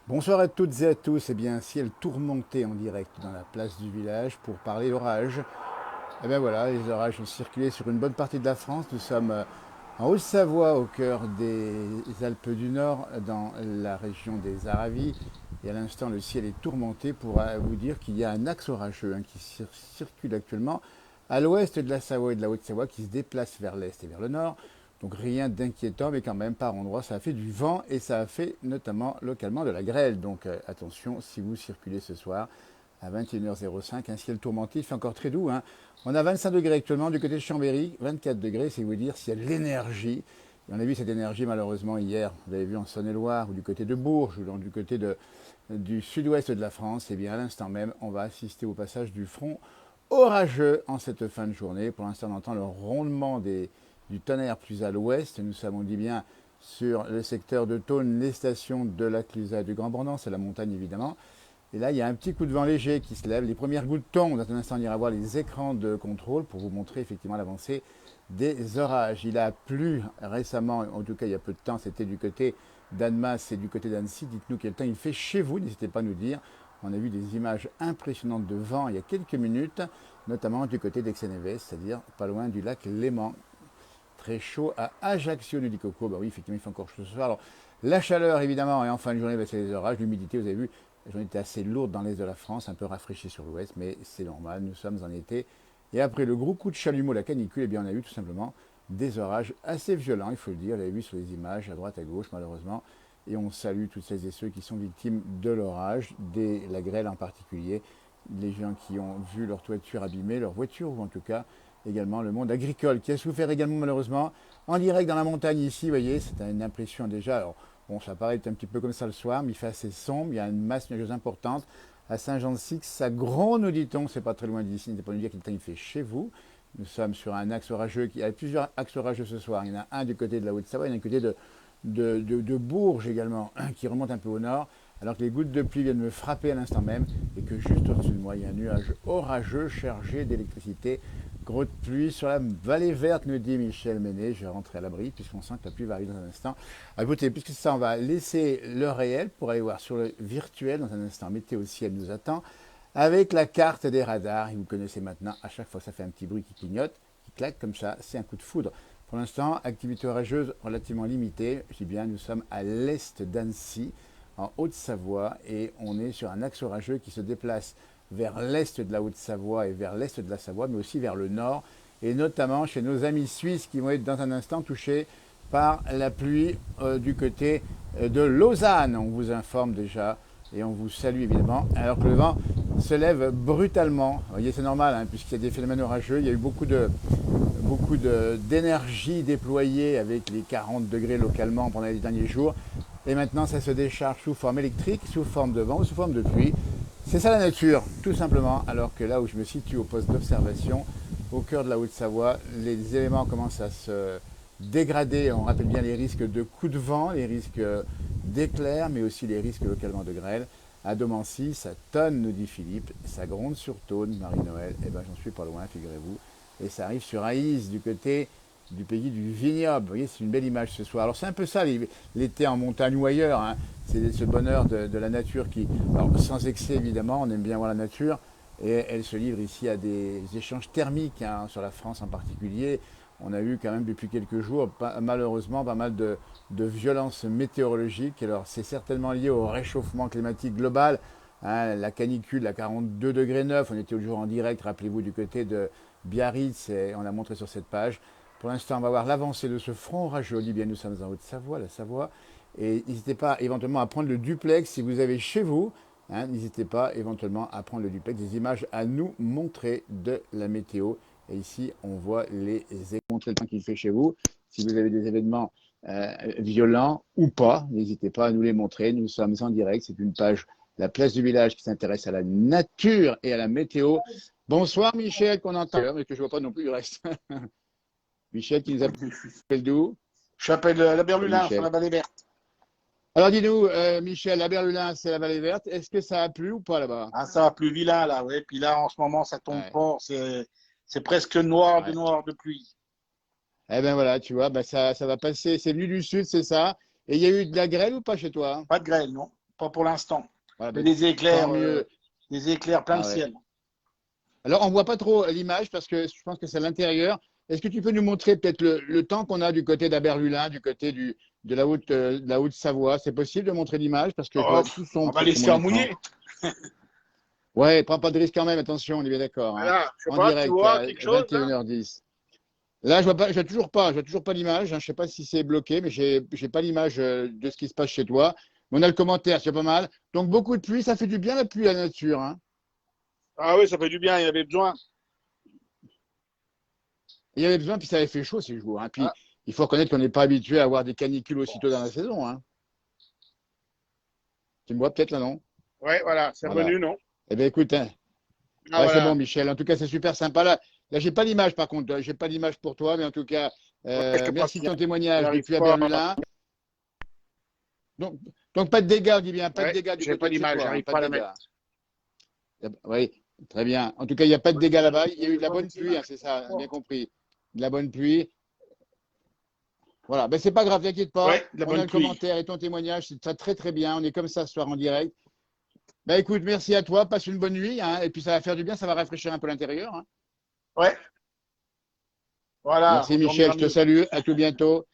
Bonsoir à toutes et à tous. Eh bien, ciel tourmenté en direct dans la place du village pour parler orage. Eh bien voilà, les orages ont circulé sur une bonne partie de la France. Nous sommes en Haute-Savoie, au cœur des Alpes du Nord, dans la région des Aravis. Et à l'instant, le ciel est tourmenté pour vous dire qu'il y a un axe orageux qui circule actuellement à l'ouest de la Savoie et de la Haute-Savoie qui se déplace vers l'est et vers le nord. Donc rien d'inquiétant, mais quand même par endroits, ça a fait du vent et ça a fait notamment localement de la grêle. Donc attention, si vous circulez ce soir à 21h05, un ciel tourmenté, il fait encore très doux. On a 25 degrés actuellement du côté de Chambéry, 24 degrés, c'est vous dire s'il y a de l'énergie. Et on a vu cette énergie malheureusement hier, vous l'avez vu en Saône-et-Loire ou du côté de Bourges ou du côté du sud-ouest de la France. Et bien à l'instant même, on va assister au passage du front orageux en cette fin de journée. Pour l'instant, on entend le rondement du tonnerre plus à l'ouest. Nous savons dit bien sur le secteur de Thônes, les stations de la Clusaz du Grand Bornand, c'est la montagne évidemment. Et là, il y a un petit coup de vent léger qui se lève. Les premières gouttes tombent. Dans un instant, on ira voir les écrans de contrôle pour vous montrer effectivement l'avancée des orages. Il a plu récemment, en tout cas il y a peu de temps, c'était du côté d'Annemasse et du côté d'Annecy. Dites-nous quel temps il fait chez vous, n'hésitez pas à nous dire. On a vu des images impressionnantes de vent il y a quelques minutes, notamment du côté d'Aix-en-Yves, c'est-à-dire pas loin du lac Léman. Très chaud à Ajaccio, nous dit Coco. Bah oui, effectivement, il fait encore chaud ce soir. Alors, la chaleur, évidemment, et en fin de journée, c'est les orages. L'humidité, vous avez vu, la journée était assez lourde dans l'est de la France, un peu rafraîchie sur l'ouest, mais c'est normal, nous sommes en été. Et après le gros coup de chalumeau, la canicule, eh bien, on a eu tout simplement des orages assez violents, il faut le dire. Vous l'avez vu sur les images, à droite, à gauche, malheureusement. Et on salue toutes celles et ceux qui sont victimes de l'orage, de la grêle en particulier, les gens qui ont vu leur toiture abîmée, leur voiture, ou en tout cas également le monde agricole, qui a souffert également malheureusement en direct dans la montagne ici, vous voyez, c'est une impression déjà. Alors, bon, ça paraît être un petit peu comme ça le soir, mais il fait assez sombre, il y a une masse neigeuse importante. À Saint-Jean-de-Six, ça gronde, nous dit-on, c'est pas très loin d'ici, n'était pas nous dire quel temps il fait chez vous. Nous sommes sur un axe orageux, il y a plusieurs axes orageux ce soir. Il y en a un du côté de la Haute-Savoie, il y en a un du côté de Bourges également, qui remonte un peu au nord, alors que les gouttes de pluie viennent me frapper à l'instant même, et que juste au-dessus de moi, il y a un nuage orageux chargé d'électricité. Grosse pluie sur la vallée verte, nous dit Michel Ménet. Je vais rentrer à l'abri puisqu'on sent que la pluie va arriver dans un instant. Ah, écoutez, puisque ça, on va laisser le réel pour aller voir sur le virtuel dans un instant. Météo ciel nous attend avec la carte des radars. Et vous connaissez maintenant, à chaque fois ça fait un petit bruit qui clignote, qui claque comme ça, c'est un coup de foudre. Pour l'instant, activité orageuse relativement limitée. Je dis bien, nous sommes à l'est d'Annecy, en Haute-Savoie, et on est sur un axe orageux qui se déplace vers l'est de la Haute-Savoie et vers l'est de la Savoie, mais aussi vers le nord, et notamment chez nos amis suisses qui vont être dans un instant touchés par la pluie du côté de Lausanne. On vous informe déjà et on vous salue évidemment, alors que le vent se lève brutalement. Vous voyez, c'est normal, puisqu'il y a des phénomènes orageux. Il y a eu beaucoup d'énergie déployée avec les 40 degrés localement pendant les derniers jours. Et maintenant, ça se décharge sous forme électrique, sous forme de vent ou sous forme de pluie. C'est ça la nature, tout simplement. Alors que là où je me situe au poste d'observation, au cœur de la Haute-Savoie, les éléments commencent à se dégrader. On rappelle bien les risques de coups de vent, les risques d'éclairs, mais aussi les risques localement de grêle. À Domancy, ça tonne, nous dit Philippe, ça gronde sur Thônes, Marie-Noël. Eh ben, j'en suis pas loin, figurez-vous. Et ça arrive sur Aïs, du côté du pays du vignoble. Vous voyez, c'est une belle image ce soir. Alors c'est un peu ça l'été en montagne ou ailleurs. C'est ce bonheur de la nature qui, alors sans excès évidemment, on aime bien voir la nature. Et elle se livre ici à des échanges thermiques sur la France en particulier. On a eu quand même depuis quelques jours, malheureusement, pas mal de violences météorologiques. Alors c'est certainement lié au réchauffement climatique global. La canicule à 42 degrés 9, on était toujours en direct, rappelez-vous, du côté de Biarritz, et on l'a montré sur cette page. Pour l'instant, on va voir l'avancée de ce front orageux. Bien, nous sommes en Haute-Savoie, la Savoie. Et n'hésitez pas éventuellement à prendre le duplex si vous avez chez vous. N'hésitez pas éventuellement à prendre le duplex, des images à nous montrer de la météo. Et ici, on voit montrer le temps qu'il fait chez vous. Si vous avez des événements violents ou pas, n'hésitez pas à nous les montrer. Nous sommes en direct. C'est une page, la place du village, qui s'intéresse à la nature et à la météo. Bonsoir Michel, qu'on entend, mais que je ne vois pas non plus le reste. Michel qui nous appelle d'où? Je m'appelle la Salut Berlulin, sur Michel. la vallée verte. Alors dis-nous, Michel, la Berlulin, c'est la vallée verte. Est-ce que ça a plu ou pas là-bas? Ah, ça a plu vilain, là, ouais. Puis là, en ce moment, ça tombe Ouais, fort. C'est presque noir ouais. de pluie. Eh ben voilà, tu vois, ça va passer. C'est venu du sud, c'est ça. Et il y a eu de la grêle ou pas chez toi? Pas de grêle, non? pas pour l'instant. Voilà, Mais ben, tant mieux. des éclairs plein le Ah ouais. ciel. Alors, on ne voit pas trop l'image parce que je pense que c'est à l'intérieur. Est-ce que tu peux nous montrer peut-être le temps qu'on a du côté d'Aberlulin, du côté de la Haute-Savoie? C'est possible de montrer l'image parce que je Oh, vois tout on sombre va les sur se mon faire écran. mouiller. Ouais, prends pas de risque quand même, attention, on est bien d'accord, hein. Voilà, je sais En pas, tu direct vois à quelque chose là? 21h10. Là, je vois toujours pas l'image, hein. Je sais pas si c'est bloqué, mais j'ai pas l'image de ce qui se passe chez toi. Mais on a le commentaire, c'est pas mal. Donc beaucoup de pluie, ça fait du bien la pluie à la nature, hein. Ah oui, ça fait du bien, il y avait besoin. Il y avait besoin, puis ça avait fait chaud ces jours, hein. Puis Ah, il faut reconnaître qu'on n'est pas habitué à avoir des canicules bon. aussitôt dans la saison, hein. Tu me vois peut-être là, non? Ouais, voilà, c'est Voilà. revenu, non? Eh bien, écoute, hein. Ah Ouais, c'est bon, voilà. Michel. En tout cas, c'est super sympa. Là, j'ai pas l'image, par contre. J'ai pas l'image pour toi, mais en tout cas, Ouais, je te passe merci de bien. ton témoignage J'arrive depuis pas. Aberlulin. Donc, donc, pas de dégâts, dis bien, pas de Ouais, dégâts du j'ai côté pas de chez d'image, toi, hein, j'arrive pas pas de à la mettre. dégâts. Oui, très bien. En tout cas, il n'y a pas de dégâts là-bas. Il y a eu de la bonne pluie, hein, c'est ça, bien compris. De la bonne pluie. Voilà, ben, c'est pas grave, t'inquiète pas. Ouais, de la On a bonne le pluie. commentaire et ton témoignage, c'est ça très très bien. On est comme ça ce soir en direct. Ben écoute, merci à toi, passe une bonne nuit, hein, et puis ça va faire du bien, ça va rafraîchir un peu l'intérieur, hein. Ouais, voilà, Merci on Michel, dormira je te mieux. salue, à tout bientôt.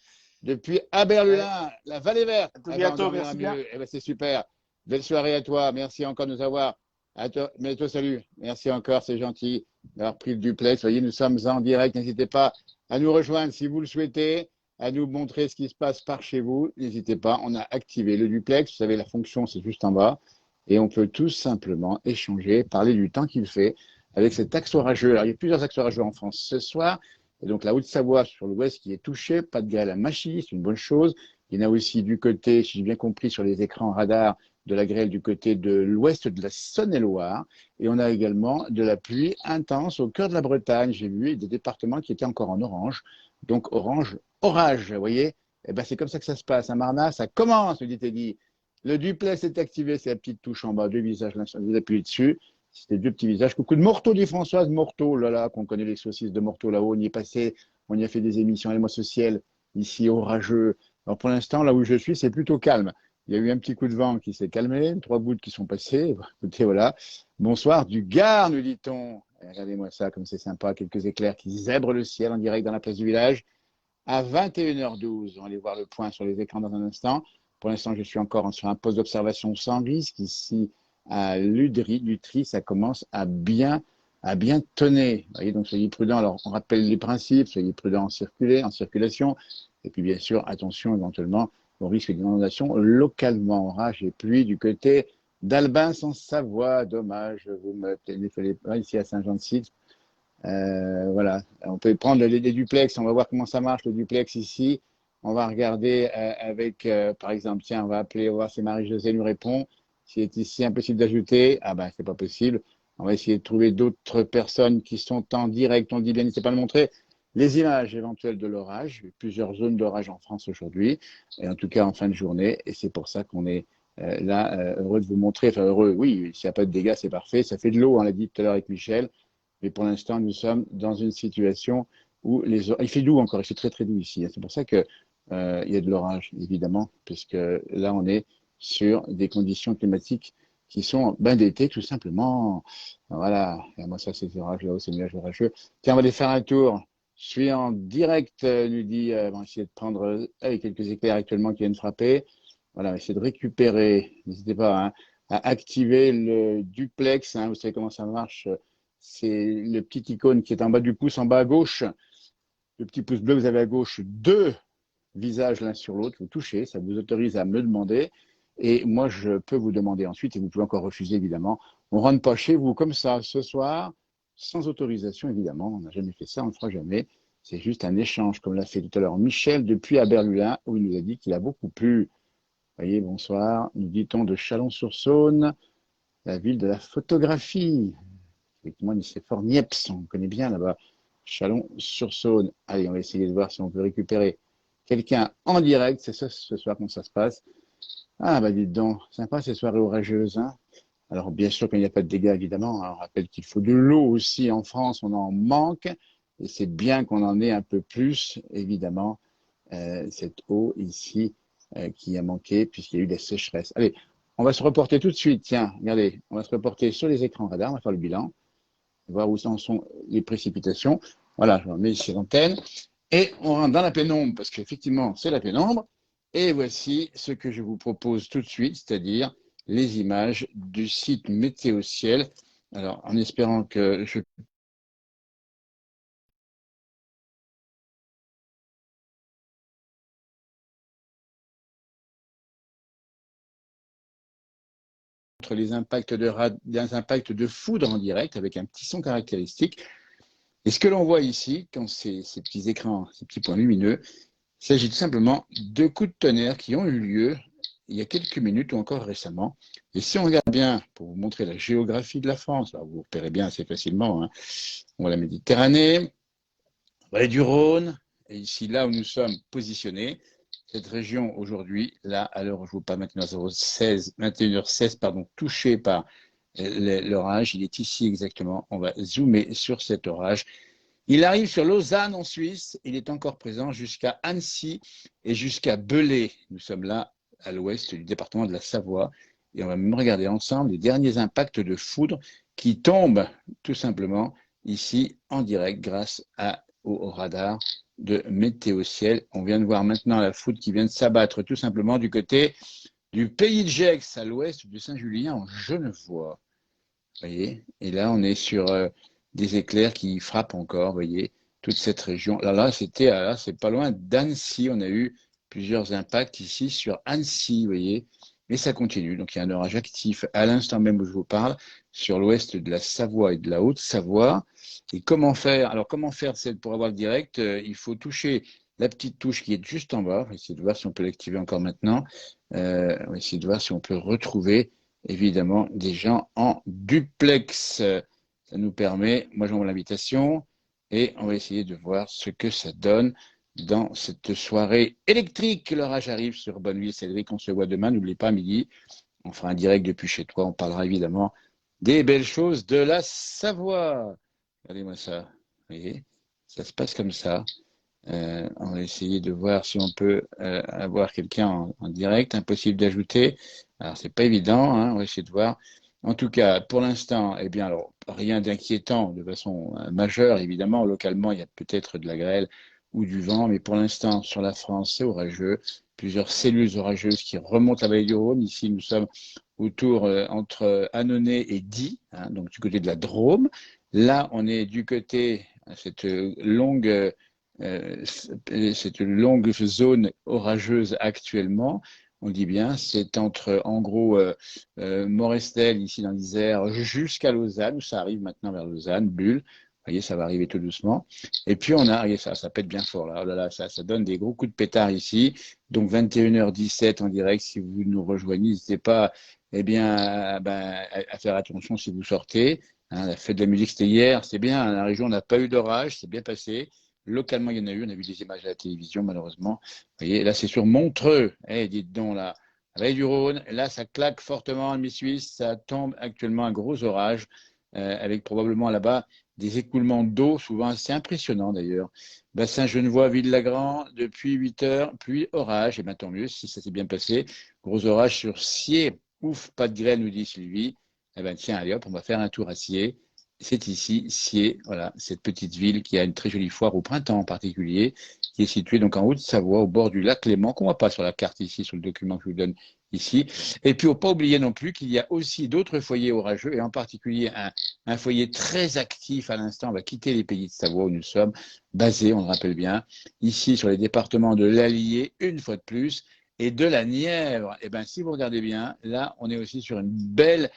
Depuis Ouais, Aberlulin, la vallée verte, à tout eh ben, on bientôt, dormira merci bien. mieux. Eh ben, c'est super. Belle soirée à toi. Merci encore de nous avoir. À toi, bientôt, salut. Merci encore, c'est gentil d'avoir pris le duplex. Voyez, nous sommes en direct. N'hésitez pas à nous rejoindre si vous le souhaitez, à nous montrer ce qui se passe par chez vous. N'hésitez pas. On a activé le duplex. Vous savez, la fonction, c'est juste en bas. Et on peut tout simplement échanger, parler du temps qu'il fait avec cet axe orageux. Alors, il y a plusieurs axes orageux en France ce soir. Et donc la Haute-Savoie sur l'ouest qui est touchée, pas de grêle à Machy, c'est une bonne chose. Il y en a aussi du côté, si j'ai bien compris, sur les écrans radars, de la grêle du côté de l'ouest de la Saône-et-Loire. Et on a également de la pluie intense au cœur de la Bretagne. J'ai vu des départements qui étaient encore en orange. Donc orange, orage, vous voyez. Eh ben, c'est comme ça que ça se passe. À Marna, ça commence, me dit Teddy. Le duplex est activé, c'est la petite touche en bas, deux visages, vous appuyez dessus. C'était deux petits visages. Coucou de Morteau, dit Françoise Morteau, là, là, qu'on connaît les saucisses de Morteau là-haut. On y est passé, on y a fait des émissions. Et moi, ce ciel, ici, orageux. Alors, pour l'instant, là où je suis, c'est plutôt calme. Il y a eu un petit coup de vent qui s'est calmé, trois gouttes qui sont passées. Écoutez, voilà. Bonsoir du Gard, nous dit-on. Regardez-moi ça, comme c'est sympa. Quelques éclairs qui zèbrent le ciel en direct dans la place du village. À 21h12, on va aller voir le point sur les écrans dans un instant. Pour l'instant, je suis encore sur un poste d'observation sans risque. Ici, à Lutry, ça commence à bien tonner. Vous voyez, donc soyez prudents. Alors, on rappelle les principes, soyez prudents en circulation. Et puis, bien sûr, attention éventuellement au risque d'inondation localement. Orage et pluie du côté d'Albin, en Savoie. Dommage, vous me téléphonez pas ici à Saint-Jean-de-Site. Voilà, on peut prendre les duplex, on va voir comment ça marche le duplex ici. On va regarder avec, par exemple, tiens, on va appeler, on va voir si Marie-Josée nous répond. S'il est ici impossible d'ajouter, ah ben c'est pas possible. On va essayer de trouver d'autres personnes qui sont en direct. On dit bien, n'hésitez pas à le montrer. Les images éventuelles de l'orage, plusieurs zones d'orage en France aujourd'hui, et en tout cas en fin de journée. Et c'est pour ça qu'on est là, heureux de vous montrer. Enfin, heureux, oui, s'il n'y a pas de dégâts, c'est parfait. Ça fait de l'eau, on l'a dit tout à l'heure avec Michel. Mais pour l'instant, nous sommes dans une situation où il fait doux encore, il fait très très doux ici, hein. C'est pour ça que il y a de l'orage, évidemment, puisque là, on est sur des conditions climatiques qui sont ben, d'été, tout simplement. Voilà. Et moi, ça, c'est des orages là-haut, c'est des nuages orageux. Tiens, on va aller faire un tour. Je suis en direct, nous dit, on va essayer de prendre quelques éclairs actuellement qui viennent frapper. Voilà, on va essayer de récupérer. N'hésitez pas, hein, à activer le duplex, hein, vous savez comment ça marche. C'est le petit icône qui est en bas du pouce, en bas à gauche. Le petit pouce bleu, vous avez à gauche deux visages l'un sur l'autre. Vous touchez, ça vous autorise à me demander. Et moi, je peux vous demander ensuite, et vous pouvez encore refuser, évidemment. On ne rentre pas chez vous comme ça ce soir, sans autorisation, évidemment. On n'a jamais fait ça, on ne le fera jamais. C'est juste un échange, comme l'a fait tout à l'heure Michel depuis Aberlulin, où il nous a dit qu'il a beaucoup plu. Vous voyez, bonsoir. Nous dit-on de Chalon-sur-Saône, la ville de la photographie. Effectivement, c'est fort Niepce, on connaît bien là-bas. Chalon-sur-Saône. Allez, on va essayer de voir si on peut récupérer quelqu'un en direct. C'est ça ce soir comment ça se passe. Ah, bah dites donc, sympa ces soirées orageuses, hein. Alors, bien sûr, quand il n'y a pas de dégâts, évidemment, hein, on rappelle qu'il faut de l'eau aussi en France, on en manque. Et c'est bien qu'on en ait un peu plus, évidemment, cette eau ici qui a manqué puisqu'il y a eu des sécheresses. Allez, on va se reporter tout de suite. Tiens, regardez, on va se reporter sur les écrans radar, on va faire le bilan, voir où en sont les précipitations. Voilà, je remets ici l'antenne. Et on rentre dans la pénombre, parce qu'effectivement, c'est la pénombre. Et voici ce que je vous propose tout de suite, c'est-à-dire les images du site Météo Ciel. Alors, en espérant que je montre les impacts de foudre en direct avec un petit son caractéristique. Et ce que l'on voit ici, quand ces petits écrans, ces petits points lumineux, il s'agit tout simplement de coups de tonnerre qui ont eu lieu il y a quelques minutes ou encore récemment. Et si on regarde bien, pour vous montrer la géographie de la France, alors vous repérez bien assez facilement, hein, on voit la Méditerranée, vallée du Rhône, et ici, là où nous sommes positionnés, cette région aujourd'hui, là, à l'heure où je vous parle maintenant, 21h16, pardon, touchée par l'orage, il est ici exactement, on va zoomer sur cet orage. Il arrive sur Lausanne en Suisse, il est encore présent jusqu'à Annecy et jusqu'à Belley. Nous sommes là à l'ouest du département de la Savoie et on va même regarder ensemble les derniers impacts de foudre qui tombent tout simplement ici en direct grâce au radar de Météo Ciel. On vient de voir maintenant la foudre qui vient de s'abattre tout simplement du côté du pays de Gex à l'ouest du Saint-Julien en Genevois. Voyez, et là on est sur des éclairs qui frappent encore, voyez, toute cette région. Là, c'est pas loin d'Annecy. On a eu plusieurs impacts ici sur Annecy, voyez, et ça continue. Donc il y a un orage actif à l'instant même où je vous parle sur l'ouest de la Savoie et de la Haute-Savoie. Et comment faire? Alors comment faire pour avoir le direct? Il faut toucher la petite touche qui est juste en bas. On va essayer de voir si on peut l'activer encore maintenant. On va essayer de voir si on peut retrouver évidemment des gens en duplex. Ça nous permet, moi j'envoie l'invitation et on va essayer de voir ce que ça donne dans cette soirée électrique. L'orage arrive sur Bonneville. Cédric, on se voit demain, n'oublie pas, à midi. On fera un direct depuis chez toi. On parlera évidemment des belles choses de la Savoie. Regardez-moi ça. Vous voyez, ça se passe comme ça. On va essayer de voir si on peut avoir quelqu'un en direct. Impossible d'ajouter. Alors, c'est pas évident, hein, on va essayer de voir. En tout cas, pour l'instant, eh bien, alors, rien d'inquiétant de façon majeure, évidemment. Localement, il y a peut-être de la grêle ou du vent, mais pour l'instant, sur la France, c'est orageux. Plusieurs cellules orageuses qui remontent la vallée du Rhône. Ici, nous sommes autour entre Annonay et Die, hein, donc du côté de la Drôme. Là, on est du côté, cette longue c'est une longue zone orageuse actuellement. On dit bien, c'est entre, en gros, Morestel, ici dans l'Isère, jusqu'à Lausanne, où ça arrive maintenant vers Lausanne, Bulle. Vous voyez, ça va arriver tout doucement. Et puis, on a, regardez ça pète bien fort là. Oh là, là ça donne des gros coups de pétard ici. Donc, 21h17 en direct, si vous nous rejoignez, n'hésitez pas, eh bien, à faire attention si vous sortez. Hein, la fête de la musique, c'était hier, c'est bien. La région n'a pas eu d'orage, c'est bien passé. Localement, il y en a eu. On a vu des images à la télévision, malheureusement. Vous voyez, là, c'est sur Montreux. Eh, dites donc, là, la vallée du Rhône. Là, ça claque fortement en mi-Suisse. Ça tombe actuellement un gros orage, avec probablement là-bas des écoulements d'eau, souvent assez impressionnants d'ailleurs. Bassin Genevois, Ville-Lagrand, depuis 8 heures, puis orage. Et bien, tant mieux si ça s'est bien passé. Gros orage sur Sciez. Ouf, pas de grêle, nous dit Sylvie. Eh bien, tiens, allez hop, on va faire un tour à Sciez. C'est ici, Sciez, voilà, cette petite ville qui a une très jolie foire au printemps en particulier, qui est située donc en Haute-Savoie, au bord du lac Léman, qu'on ne voit pas sur la carte ici, sur le document que je vous donne ici. Et puis, il ne faut pas oublier non plus qu'il y a aussi d'autres foyers orageux, et en particulier un foyer très actif à l'instant. On va quitter les pays de Savoie où nous sommes basés, on le rappelle bien, ici sur les départements de l'Allier, une fois de plus, et de la Nièvre. Et bien, si vous regardez bien, là, on est aussi sur une belle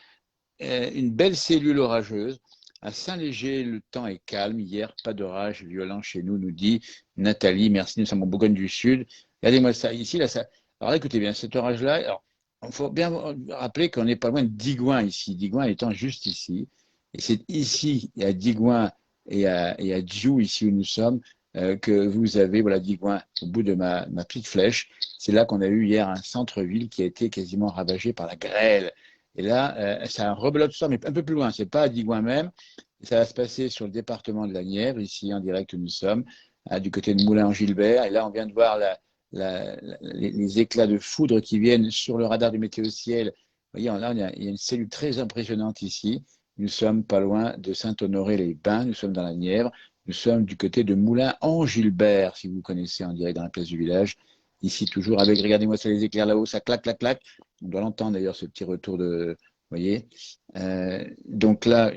cellule orageuse. À Saint-Léger, le temps est calme. Hier, pas d'orage violent chez nous, nous dit Nathalie. Merci, nous sommes en Bourgogne du Sud. Regardez-moi ça. Ici, là, ça. Alors là, écoutez bien, cet orage-là, alors, il faut bien rappeler qu'on n'est pas loin de Digoin ici. Digoin étant juste ici. Et c'est ici, à Digoin et à Diou, ici où nous sommes, que vous avez, voilà, Digoin, au bout de ma petite flèche. C'est là qu'on a eu hier un centre-ville qui a été quasiment ravagé par la grêle. Et là, ça rebelote ça, mais un peu plus loin. C'est pas à Digoin même. Ça va se passer sur le département de la Nièvre, ici en direct où nous sommes, du côté de Moulins-en-Gilbert. Et là, on vient de voir les éclats de foudre qui viennent sur le radar du météo ciel. voyez, là, il y a une cellule très impressionnante ici. Nous sommes pas loin de Saint-Honoré-les-Bains, nous sommes dans la Nièvre, nous sommes du côté de Moulins-en-Gilbert, si vous connaissez en direct dans la place du village. Ici, toujours avec, regardez-moi ça, les éclairs là-haut, ça claque, claque, claque. On doit l'entendre d'ailleurs, ce petit retour de, vous voyez. Donc là,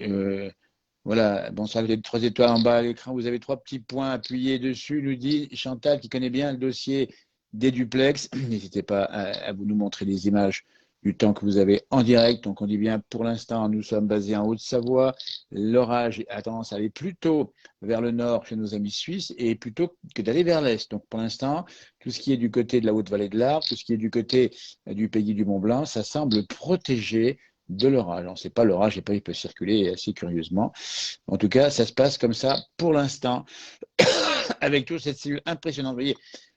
voilà, bon, ça, vous avez 3 étoiles en bas à l'écran, vous avez 3 petits points appuyés dessus, nous dit Chantal, qui connaît bien le dossier des duplex. N'hésitez pas à vous nous montrer les images du temps que vous avez en direct. Donc, on dit bien, pour l'instant, nous sommes basés en Haute-Savoie. L'orage a tendance à aller plutôt vers le nord chez nos amis suisses et plutôt que d'aller vers l'est. Donc, pour l'instant, tout ce qui est du côté de la Haute-Vallée de l'Arve, tout ce qui est du côté du pays du Mont-Blanc, ça semble protégé de l'orage. On ne sait pas, l'orage, il peut circuler assez curieusement. En tout cas, ça se passe comme ça pour l'instant, avec toute cette cellule impressionnante. Vous voyez,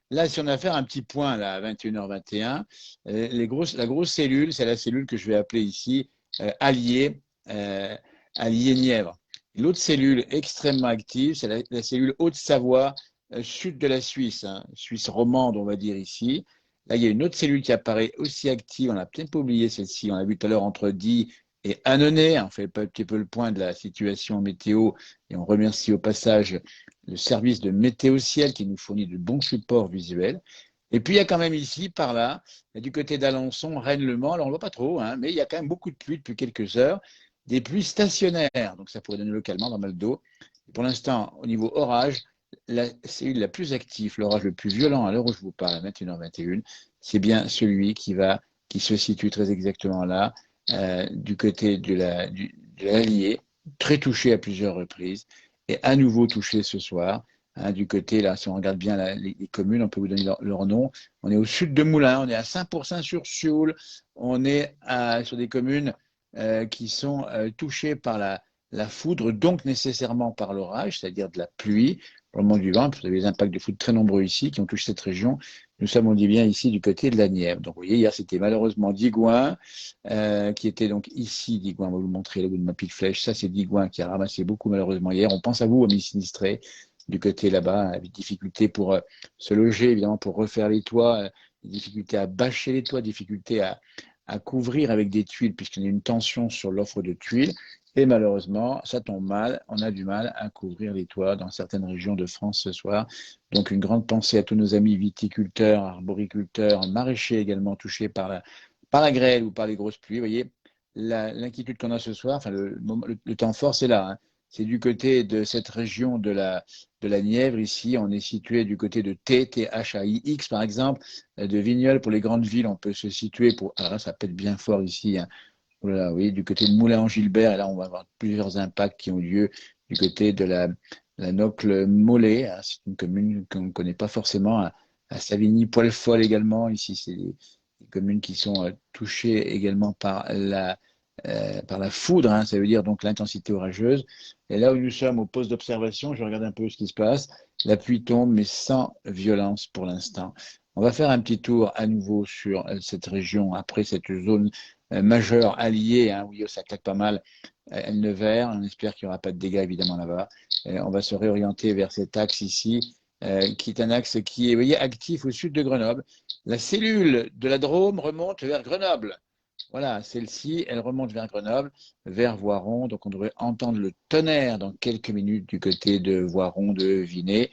là, si on a fait un petit point là, à 21h21, la grosse cellule, c'est la cellule que je vais appeler ici Allier, Allier Nièvre. L'autre cellule extrêmement active, c'est la cellule Haute-Savoie, sud de la Suisse, hein, Suisse romande, on va dire ici. Là, il y a une autre cellule qui apparaît aussi active. On n'a peut-être pas oublié celle-ci. On l'a vu tout à l'heure entre Die et Annonay. On fait un petit peu le point de la situation météo et on remercie au passage le service de Météo Ciel qui nous fournit de bons supports visuels. Et puis, il y a quand même ici, par là, du côté d'Alençon, Rennes-Le Mans. Alors, on ne voit pas trop, hein, mais il y a quand même beaucoup de pluie depuis quelques heures. Des pluies stationnaires. Donc, ça pourrait donner localement dans mal d'eau. Pour l'instant, au niveau orage, la cellule la plus active, l'orage le plus violent à l'heure où je vous parle, à 21h21, c'est bien celui qui se situe très exactement là, du côté de l'Allier, très touché à plusieurs reprises, et à nouveau touché ce soir. Hein, du côté, là, si on regarde bien les communes, on peut vous donner leur nom. On est au sud de Moulins, on est à Saint-Pourçain-sur-Sioule, on est sur des communes qui sont touchées par la foudre, donc nécessairement par l'orage, c'est-à-dire de la pluie, pour le moment du vent. Vous avez des impacts de foudre très nombreux ici qui ont touché cette région. Nous sommes, on dit bien, ici du côté de la Nièvre. Donc, vous voyez, hier, c'était malheureusement Digoin, qui était donc ici, Digoin, on va vous le montrer, le bout de ma petite flèche. Ça, c'est Digoin qui a ramassé beaucoup, malheureusement, hier. On pense à vous, amis sinistrés, du côté là-bas, avec difficulté pour se loger, évidemment, pour refaire les toits, difficulté à bâcher les toits, difficulté à couvrir avec des tuiles, puisqu'il y a une tension sur l'offre de tuiles. Et malheureusement, ça tombe mal. On a du mal à couvrir les toits dans certaines régions de France ce soir. Donc, une grande pensée à tous nos amis viticulteurs, arboriculteurs, maraîchers également touchés par la grêle ou par les grosses pluies. Vous voyez, l'inquiétude qu'on a ce soir, enfin, le temps fort, c'est là. Hein. C'est du côté de cette région de la Nièvre ici. On est situé du côté de THAIX, par exemple, de Vignoles. Pour les grandes villes, on peut se situer pour. Alors là, ça pète bien fort ici. Hein. Voilà, oui, du côté de Moulins-en-Gilbert, et là, on va avoir plusieurs impacts qui ont lieu du côté de la Nocle-Mollet. Hein, c'est une commune qu'on ne connaît pas forcément. À Savigny-Poil-Folle également. Ici, c'est des communes qui sont touchées également par la foudre. Hein, ça veut dire donc l'intensité orageuse. Et là où nous sommes au poste d'observation, je regarde un peu ce qui se passe. La pluie tombe, mais sans violence pour l'instant. On va faire un petit tour à nouveau sur cette région, après cette zone majeure alliée, hein, oui, ça claque pas mal, Nevers. On espère qu'il n'y aura pas de dégâts évidemment là-bas. On va se réorienter vers cet axe ici, qui est un axe qui est, vous voyez, actif au sud de Grenoble. La cellule de la Drôme remonte vers Grenoble. Voilà, celle-ci, elle remonte vers Grenoble, vers Voiron. Donc, on devrait entendre le tonnerre dans quelques minutes du côté de Voiron, de Vinay.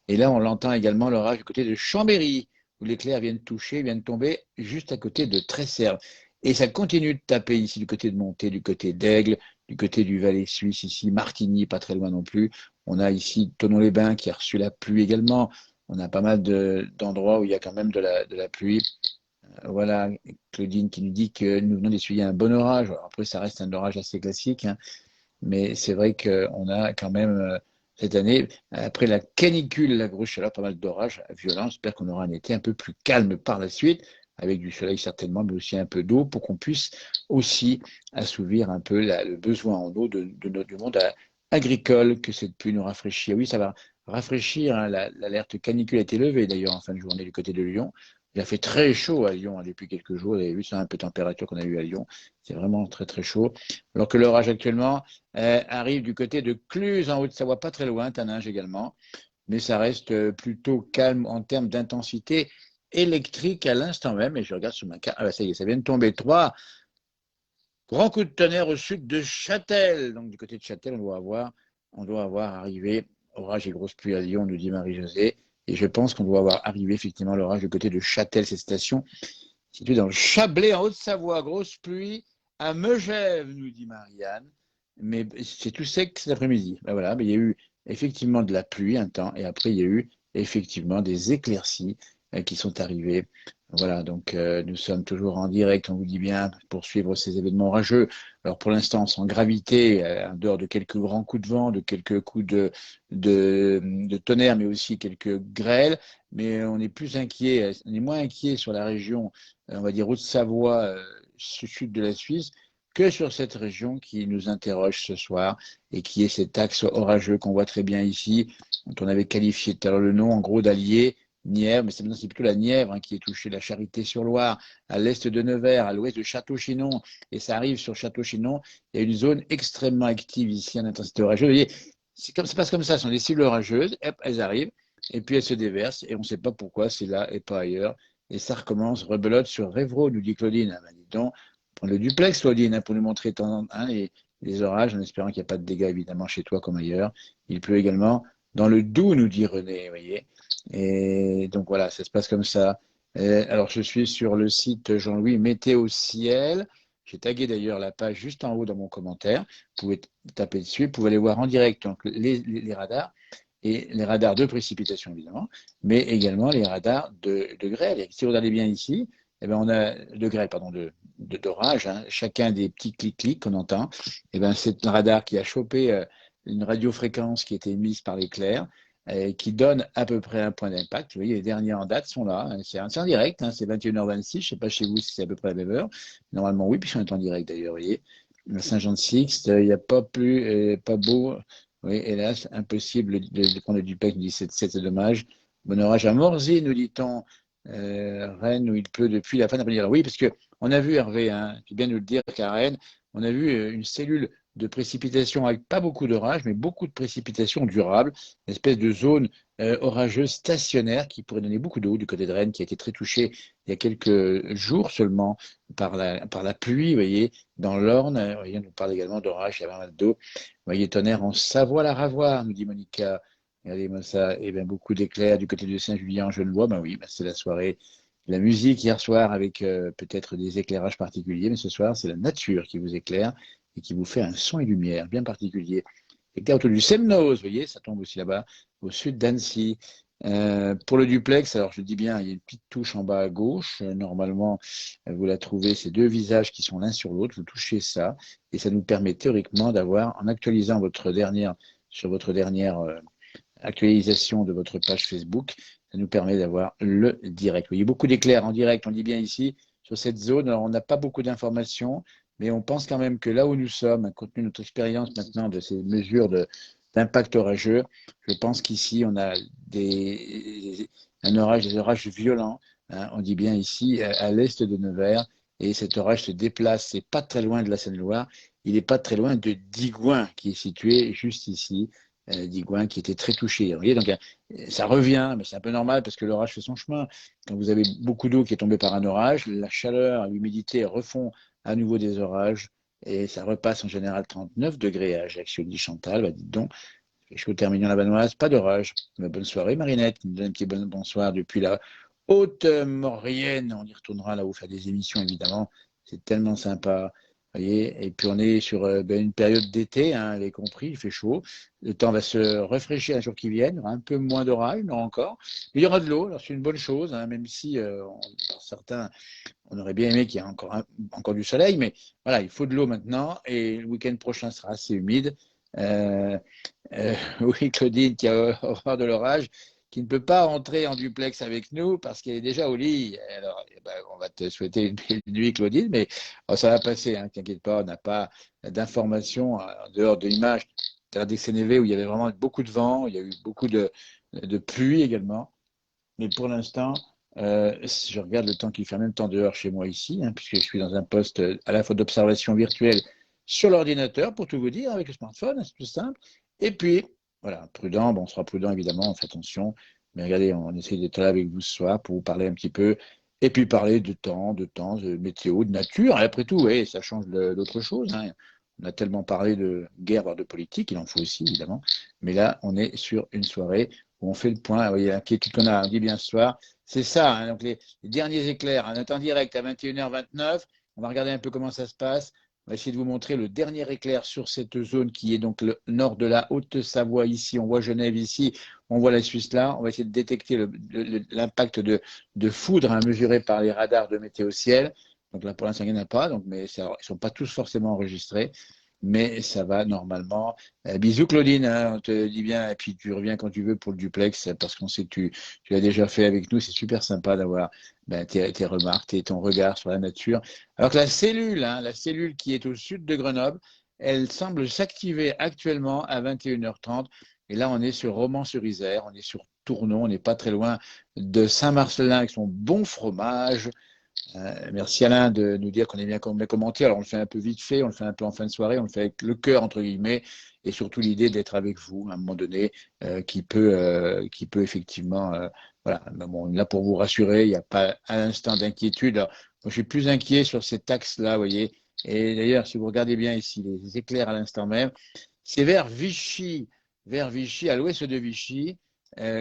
Et là, on l'entend également l'orage du côté de Chambéry, où l'éclair vient de toucher, vient de tomber juste à côté de Tresserre. Et ça continue de taper ici du côté de Monté, du côté d'Aigle, du côté du Valais suisse, ici, Martigny, pas très loin non plus. On a ici Thonon-les-Bains qui a reçu la pluie également. On a pas mal d'endroits où il y a quand même de la pluie. Voilà, Claudine qui nous dit que nous venons d'essuyer un bon orage. Alors après, ça reste un orage assez classique, hein, mais c'est vrai qu'on a quand même cette année, après la canicule, la grosse chaleur, pas mal d'orages violents. J'espère qu'on aura un été un peu plus calme par la suite, avec du soleil certainement, mais aussi un peu d'eau, pour qu'on puisse aussi assouvir un peu le besoin en eau du monde agricole, que cette pluie nous rafraîchit. Oui, ça va rafraîchir, hein, l'alerte canicule a été levée d'ailleurs en fin de journée du côté de Lyon. Il a fait très chaud à Lyon, hein, depuis quelques jours. Vous avez vu ça, un peu de température qu'on a eu à Lyon. C'est vraiment très très chaud. Alors que l'orage actuellement arrive du côté de Cluse, en Haute-Savoie, pas très loin, Taninges également. Mais ça reste plutôt calme en termes d'intensité électrique à l'instant même. Et je regarde sur ma carte. Ah, ça y est, ça vient de tomber. Grand coup de tonnerre au sud de Châtel. Donc, du côté de Châtel, on doit avoir arrivé orage et grosse pluie à Lyon, nous dit Marie-Josée. Et je pense qu'on doit avoir arrivé effectivement l'orage du côté de Châtel, cette station située dans le Chablais, en Haute-Savoie. Grosse pluie à Megève, nous dit Marianne. Mais c'est tout sec cet après-midi. Ben voilà, mais il y a eu effectivement de la pluie un temps, et après il y a eu effectivement des éclaircies qui sont arrivées. Voilà, donc nous sommes toujours en direct, on vous dit bien, pour suivre ces événements orageux. Alors pour l'instant, sans gravité, en dehors de quelques grands coups de vent, de quelques coups de tonnerre, mais aussi quelques grêles. Mais on est plus inquiet, on est moins inquiet sur la région, on va dire Haute-Savoie, sud de la Suisse, que sur cette région qui nous interroge ce soir et qui est cet axe orageux qu'on voit très bien ici, dont on avait qualifié tout à l'heure le nom, en gros, d'Allier. Nièvre, mais c'est plutôt la Nièvre qui est touchée, la Charité-sur-Loire, à l'est de Nevers, à l'ouest de Château-Chinon, et ça arrive sur Château-Chinon. Il y a une zone extrêmement active ici en intensité orageuse. Vous voyez, ça passe comme ça, ce sont des cibles orageuses, hop, elles arrivent, et puis elles se déversent, et on ne sait pas pourquoi c'est là et pas ailleurs. Et ça recommence, rebelote sur Révreau, nous dit Claudine. Ah ben, dis donc, prends le duplex, Claudine, pour nous montrer les orages, en espérant qu'il n'y a pas de dégâts, évidemment, chez toi comme ailleurs. Il pleut également dans le Doubs, nous dit René, vous voyez. Et donc voilà, ça se passe comme ça. Alors je suis sur le site Jean-Louis Météo Ciel. J'ai tagué d'ailleurs la page juste en haut dans mon commentaire. Vous pouvez taper dessus, vous pouvez aller voir en direct donc, les radars, et les radars de précipitation évidemment, mais également les radars de grêle. Et si vous regardez bien ici, eh ben on a de grêle, pardon, d'orage, hein, chacun des petits clics-clics qu'on entend. Eh ben c'est un radar qui a chopé une radiofréquence qui était émise par l'éclair, qui donne à peu près un point d'impact. Vous voyez, les derniers en date sont là. C'est en direct, hein, c'est 21h26. Je ne sais pas chez vous si c'est à peu près la même heure. Normalement, oui, puis on est en direct d'ailleurs, vous voyez. Saint-Jean-de-Sixte, il n'y a pas plus, pas beau. Oui, hélas, impossible de prendre du PEC, nous dit c'est dommage. Bon orage à Morzy, nous dit-on. Rennes, où il pleut depuis la fin d'après-midi. Alors oui, parce qu'on a vu, Hervé, hein, tu viens de nous le dire qu'à Rennes, on a vu une cellule de précipitation avec pas beaucoup d'orage, mais beaucoup de précipitations durables, une espèce de zone orageuse stationnaire qui pourrait donner beaucoup d'eau du côté de Rennes, qui a été très touché il y a quelques jours seulement par la pluie, vous voyez, dans l'Orne. Vous voyez, on nous parle également d'orage, il y a pas mal d'eau. Vous voyez, tonnerre en Savoie-la-Ravoie, nous dit Monica. Regardez-moi ça, et bien beaucoup d'éclairs du côté de Saint-Julien en Genevois. Ben oui, ben c'est la soirée, la musique hier soir avec peut-être des éclairages particuliers, mais ce soir, c'est la nature qui vous éclaire et qui vous fait un son et lumière bien particulier. Éclair autour du Semnoz, vous voyez, ça tombe aussi là-bas, au sud d'Annecy. Pour le duplex, alors je dis bien, il y a une petite touche en bas à gauche. Normalement, vous la trouvez, ces deux visages qui sont l'un sur l'autre. Vous touchez ça et ça nous permet théoriquement d'avoir, en actualisant sur votre dernière actualisation de votre page Facebook, ça nous permet d'avoir le direct. Vous voyez, beaucoup d'éclairs en direct, on dit bien ici, sur cette zone. Alors, on n'a pas beaucoup d'informations, mais on pense quand même que là où nous sommes, compte tenu de notre expérience maintenant de ces mesures d'impact orageux, je pense qu'ici, on a des orages violents. Hein, on dit bien ici, à l'est de Nevers, et cet orage se déplace. C'est pas très loin de la Seine-et-Loire. Il n'est pas très loin de Digoin, qui est situé juste ici. Digoin qui était très touché. Vous voyez, donc ça revient, mais c'est un peu normal parce que l'orage fait son chemin. Quand vous avez beaucoup d'eau qui est tombée par un orage, la chaleur, l'humidité refont à nouveau des orages et ça repasse en général 39 degrés à Ajaccio, dit Chantal. Bah, dites donc, je suis au terminal la Vanoise, pas d'orage. Bonne soirée, Marinette, qui nous donne un petit bonsoir depuis la Haute-Maurienne. On y retournera là où faire des émissions, évidemment. C'est tellement sympa. Voyez, et puis on est sur une période d'été, hein, vous avez compris, il fait chaud. Le temps va se rafraîchir un jour qui viennent, il y aura un peu moins d'orage, mais encore. Mais il y aura de l'eau, alors c'est une bonne chose, hein, même si pour certains, on aurait bien aimé qu'il y ait encore du soleil, mais voilà, il faut de l'eau maintenant, et le week-end prochain sera assez humide. Euh, oui, Claudine, qui a horreur de l'orage, qui ne peut pas rentrer en duplex avec nous parce qu'elle est déjà au lit. Alors, eh ben, on va te souhaiter une belle nuit, Claudine, mais oh, ça va passer, hein, t'inquiète pas, on n'a pas d'informations en dehors de l'image. T'as d'Excénévé où il y avait vraiment beaucoup de vent, il y a eu beaucoup de pluie également. Mais pour l'instant, je regarde le temps qu'il fait en même temps dehors chez moi ici, hein, puisque je suis dans un poste à la fois d'observation virtuelle sur l'ordinateur, pour tout vous dire, avec le smartphone, hein, c'est plus simple. Et puis, voilà, prudent, bon, on sera prudent évidemment, on fait attention. Mais regardez, on essaie d'être là avec vous ce soir pour vous parler un petit peu Et puis parler de météo, de nature. Et après tout, oui, ça change d'autre chose, hein. On a tellement parlé de guerre, voire de politique, il en faut aussi, évidemment. Mais là, on est sur une soirée où on fait le point. Vous voyez, l'inquiétude qu'on a, on dit bien ce soir, c'est ça, hein. Donc les derniers éclairs, on est en direct à 21h29. On va regarder un peu comment ça se passe. On va essayer de vous montrer le dernier éclair sur cette zone qui est donc le nord de la Haute-Savoie ici. On voit Genève ici, on voit la Suisse là. On va essayer de détecter l'impact de foudre, hein, mesuré par les radars de météo ciel. Donc là, pour l'instant, il n'y en a pas, donc, mais ça, ils ne sont pas tous forcément enregistrés. Mais ça va normalement. Bisous Claudine, hein, on te dit bien, et puis tu reviens quand tu veux pour le duplex, parce qu'on sait que tu l'as déjà fait avec nous. C'est super sympa d'avoir tes remarques, ton regard sur la nature. Alors que hein, la cellule qui est au sud de Grenoble, elle semble s'activer actuellement à 21h30. Et là, on est sur Romans-sur-Isère, on est sur Tournon, on n'est pas très loin de Saint-Marcelin avec son bon fromage. Merci Alain de nous dire qu'on est bien commenté. Alors on le fait un peu vite fait, on le fait un peu en fin de soirée, on le fait avec le cœur entre guillemets, et surtout l'idée d'être avec vous à un moment donné, qui peut effectivement, voilà. Bon, là pour vous rassurer, il n'y a pas un instant d'inquiétude. Alors, moi, je suis plus inquiet sur cet axe-là, vous voyez. Et d'ailleurs, si vous regardez bien ici, les éclairs à l'instant même, c'est vers Vichy, à l'ouest de Vichy,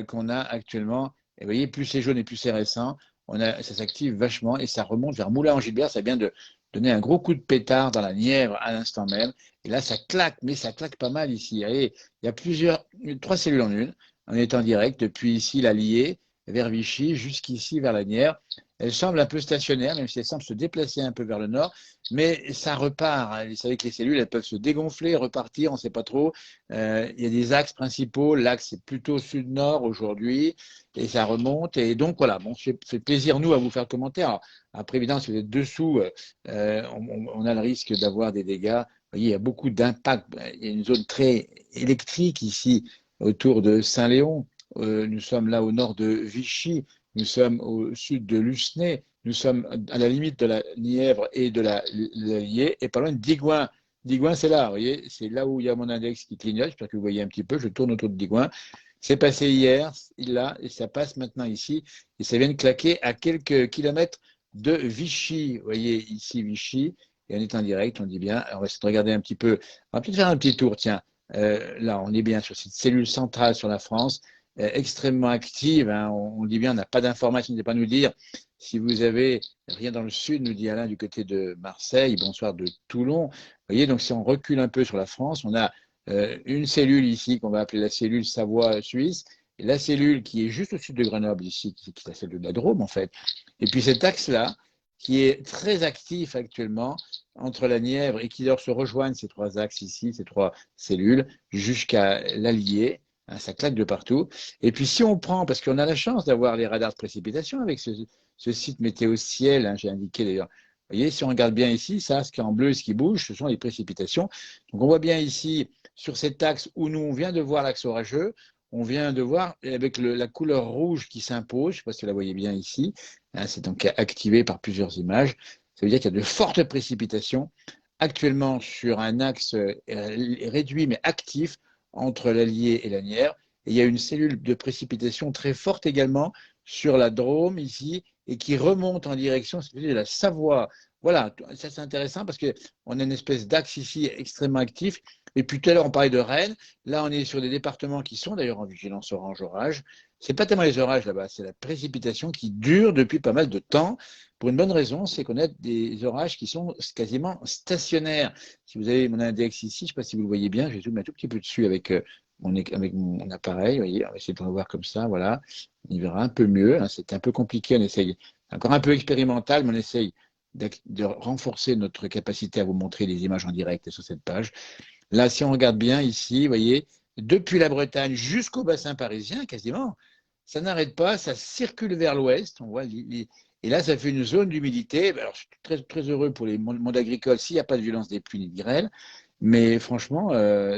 qu'on a actuellement. Et vous voyez, plus c'est jaune et plus c'est récent. Ça s'active vachement et ça remonte vers Moulins-en-Gilbert. Ça vient de donner un gros coup de pétard dans la Nièvre à l'instant même. Et là, ça claque, mais ça claque pas mal ici. Et il y a trois cellules en une. On est en direct depuis ici, l'Allier, vers Vichy, jusqu'ici, vers la Nièvre. Elle semble un peu stationnaire, même si elle semble se déplacer un peu vers le nord, mais ça repart. Vous savez que les cellules, elles peuvent se dégonfler, repartir, on ne sait pas trop. Il y a des axes principaux. L'axe est plutôt sud-nord aujourd'hui et ça remonte. Et donc, voilà, bon, c'est plaisir, nous, à vous faire le commentaire. Alors, après, évidemment, si vous êtes dessous, on a le risque d'avoir des dégâts. Vous voyez, il y a beaucoup d'impact. Il y a une zone très électrique ici, autour de Saint-Léon. Nous sommes là au nord de Vichy. Nous sommes au sud de Lucenay. Nous sommes à la limite de la Nièvre et de l'Allier, et pas loin de Digoin. Digoin, c'est là, vous voyez, c'est là où il y a mon index qui clignote. J'espère que vous voyez un petit peu. Je tourne autour de Digoin. C'est passé hier, là, et ça passe maintenant ici. Et ça vient de claquer à quelques kilomètres de Vichy. Vous voyez ici Vichy, et on est en direct, on dit bien. Alors, on va essayer de regarder un petit peu. On va peut-être faire un petit tour, tiens. Là, on est bien sur cette cellule centrale sur la France, extrêmement active, hein. On dit bien, on n'a pas d'informations, n'hésitez pas à nous dire. Si vous avez rien dans le sud, nous dit Alain, du côté de Marseille, bonsoir de Toulon. Vous voyez, donc si on recule un peu sur la France, on a une cellule ici qu'on va appeler la cellule Savoie-Suisse, et la cellule qui est juste au sud de Grenoble ici, qui est la cellule de la Drôme en fait. Et puis cet axe-là, qui est très actif actuellement entre la Nièvre et qui doit se rejoindre ces trois axes ici, ces trois cellules, jusqu'à l'Allier. Hein, ça claque de partout. Et puis si on prend, parce qu'on a la chance d'avoir les radars de précipitation avec ce site météo ciel, hein, j'ai indiqué d'ailleurs. Vous voyez, si on regarde bien ici, ça, ce qui est en bleu, ce qui bouge, ce sont les précipitations. Donc on voit bien ici, sur cet axe où nous, on vient de voir l'axe orageux, on vient de voir avec la couleur rouge qui s'impose, je ne sais pas si vous la voyez bien ici, hein, c'est donc activé par plusieurs images. Ça veut dire qu'il y a de fortes précipitations actuellement sur un axe réduit mais actif entre l'Allier et la Nièvre. Et il y a une cellule de précipitation très forte également sur la Drôme ici et qui remonte en direction de la Savoie. Voilà, ça c'est intéressant parce qu'on a une espèce d'axe ici extrêmement actif. Et puis tout à l'heure, on parlait de Rennes. Là, on est sur des départements qui sont d'ailleurs en vigilance orange orage. C'est pas tellement les orages là-bas, c'est la précipitation qui dure depuis pas mal de temps. Pour une bonne raison, c'est qu'on a des orages qui sont quasiment stationnaires. Si vous avez mon index ici, je ne sais pas si vous le voyez bien, je vais zoomer un tout petit peu dessus avec mon appareil. Vous voyez, on va essayer de le voir comme ça, voilà. On y verra un peu mieux. Hein, c'est un peu compliqué, on essaye, encore un peu expérimental, mais on essaye de renforcer notre capacité à vous montrer des images en direct sur cette page. Là, si on regarde bien ici, vous voyez, depuis la Bretagne jusqu'au bassin parisien, quasiment, ça n'arrête pas, ça circule vers l'ouest. On voit et là, ça fait une zone d'humidité. Alors, je suis très, très heureux pour les mondes agricoles s'il n'y a pas de violence des pluies ni des grêles. Mais franchement,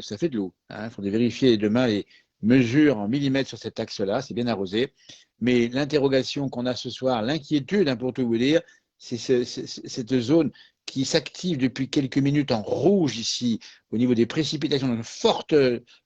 ça fait de l'eau. Il faudrait vérifier demain les mesures en millimètres sur cet axe-là. C'est bien arrosé. Mais l'interrogation qu'on a ce soir, l'inquiétude, hein, pour tout vous dire, c'est cette zone qui s'active depuis quelques minutes en rouge ici, au niveau des précipitations, dans une forte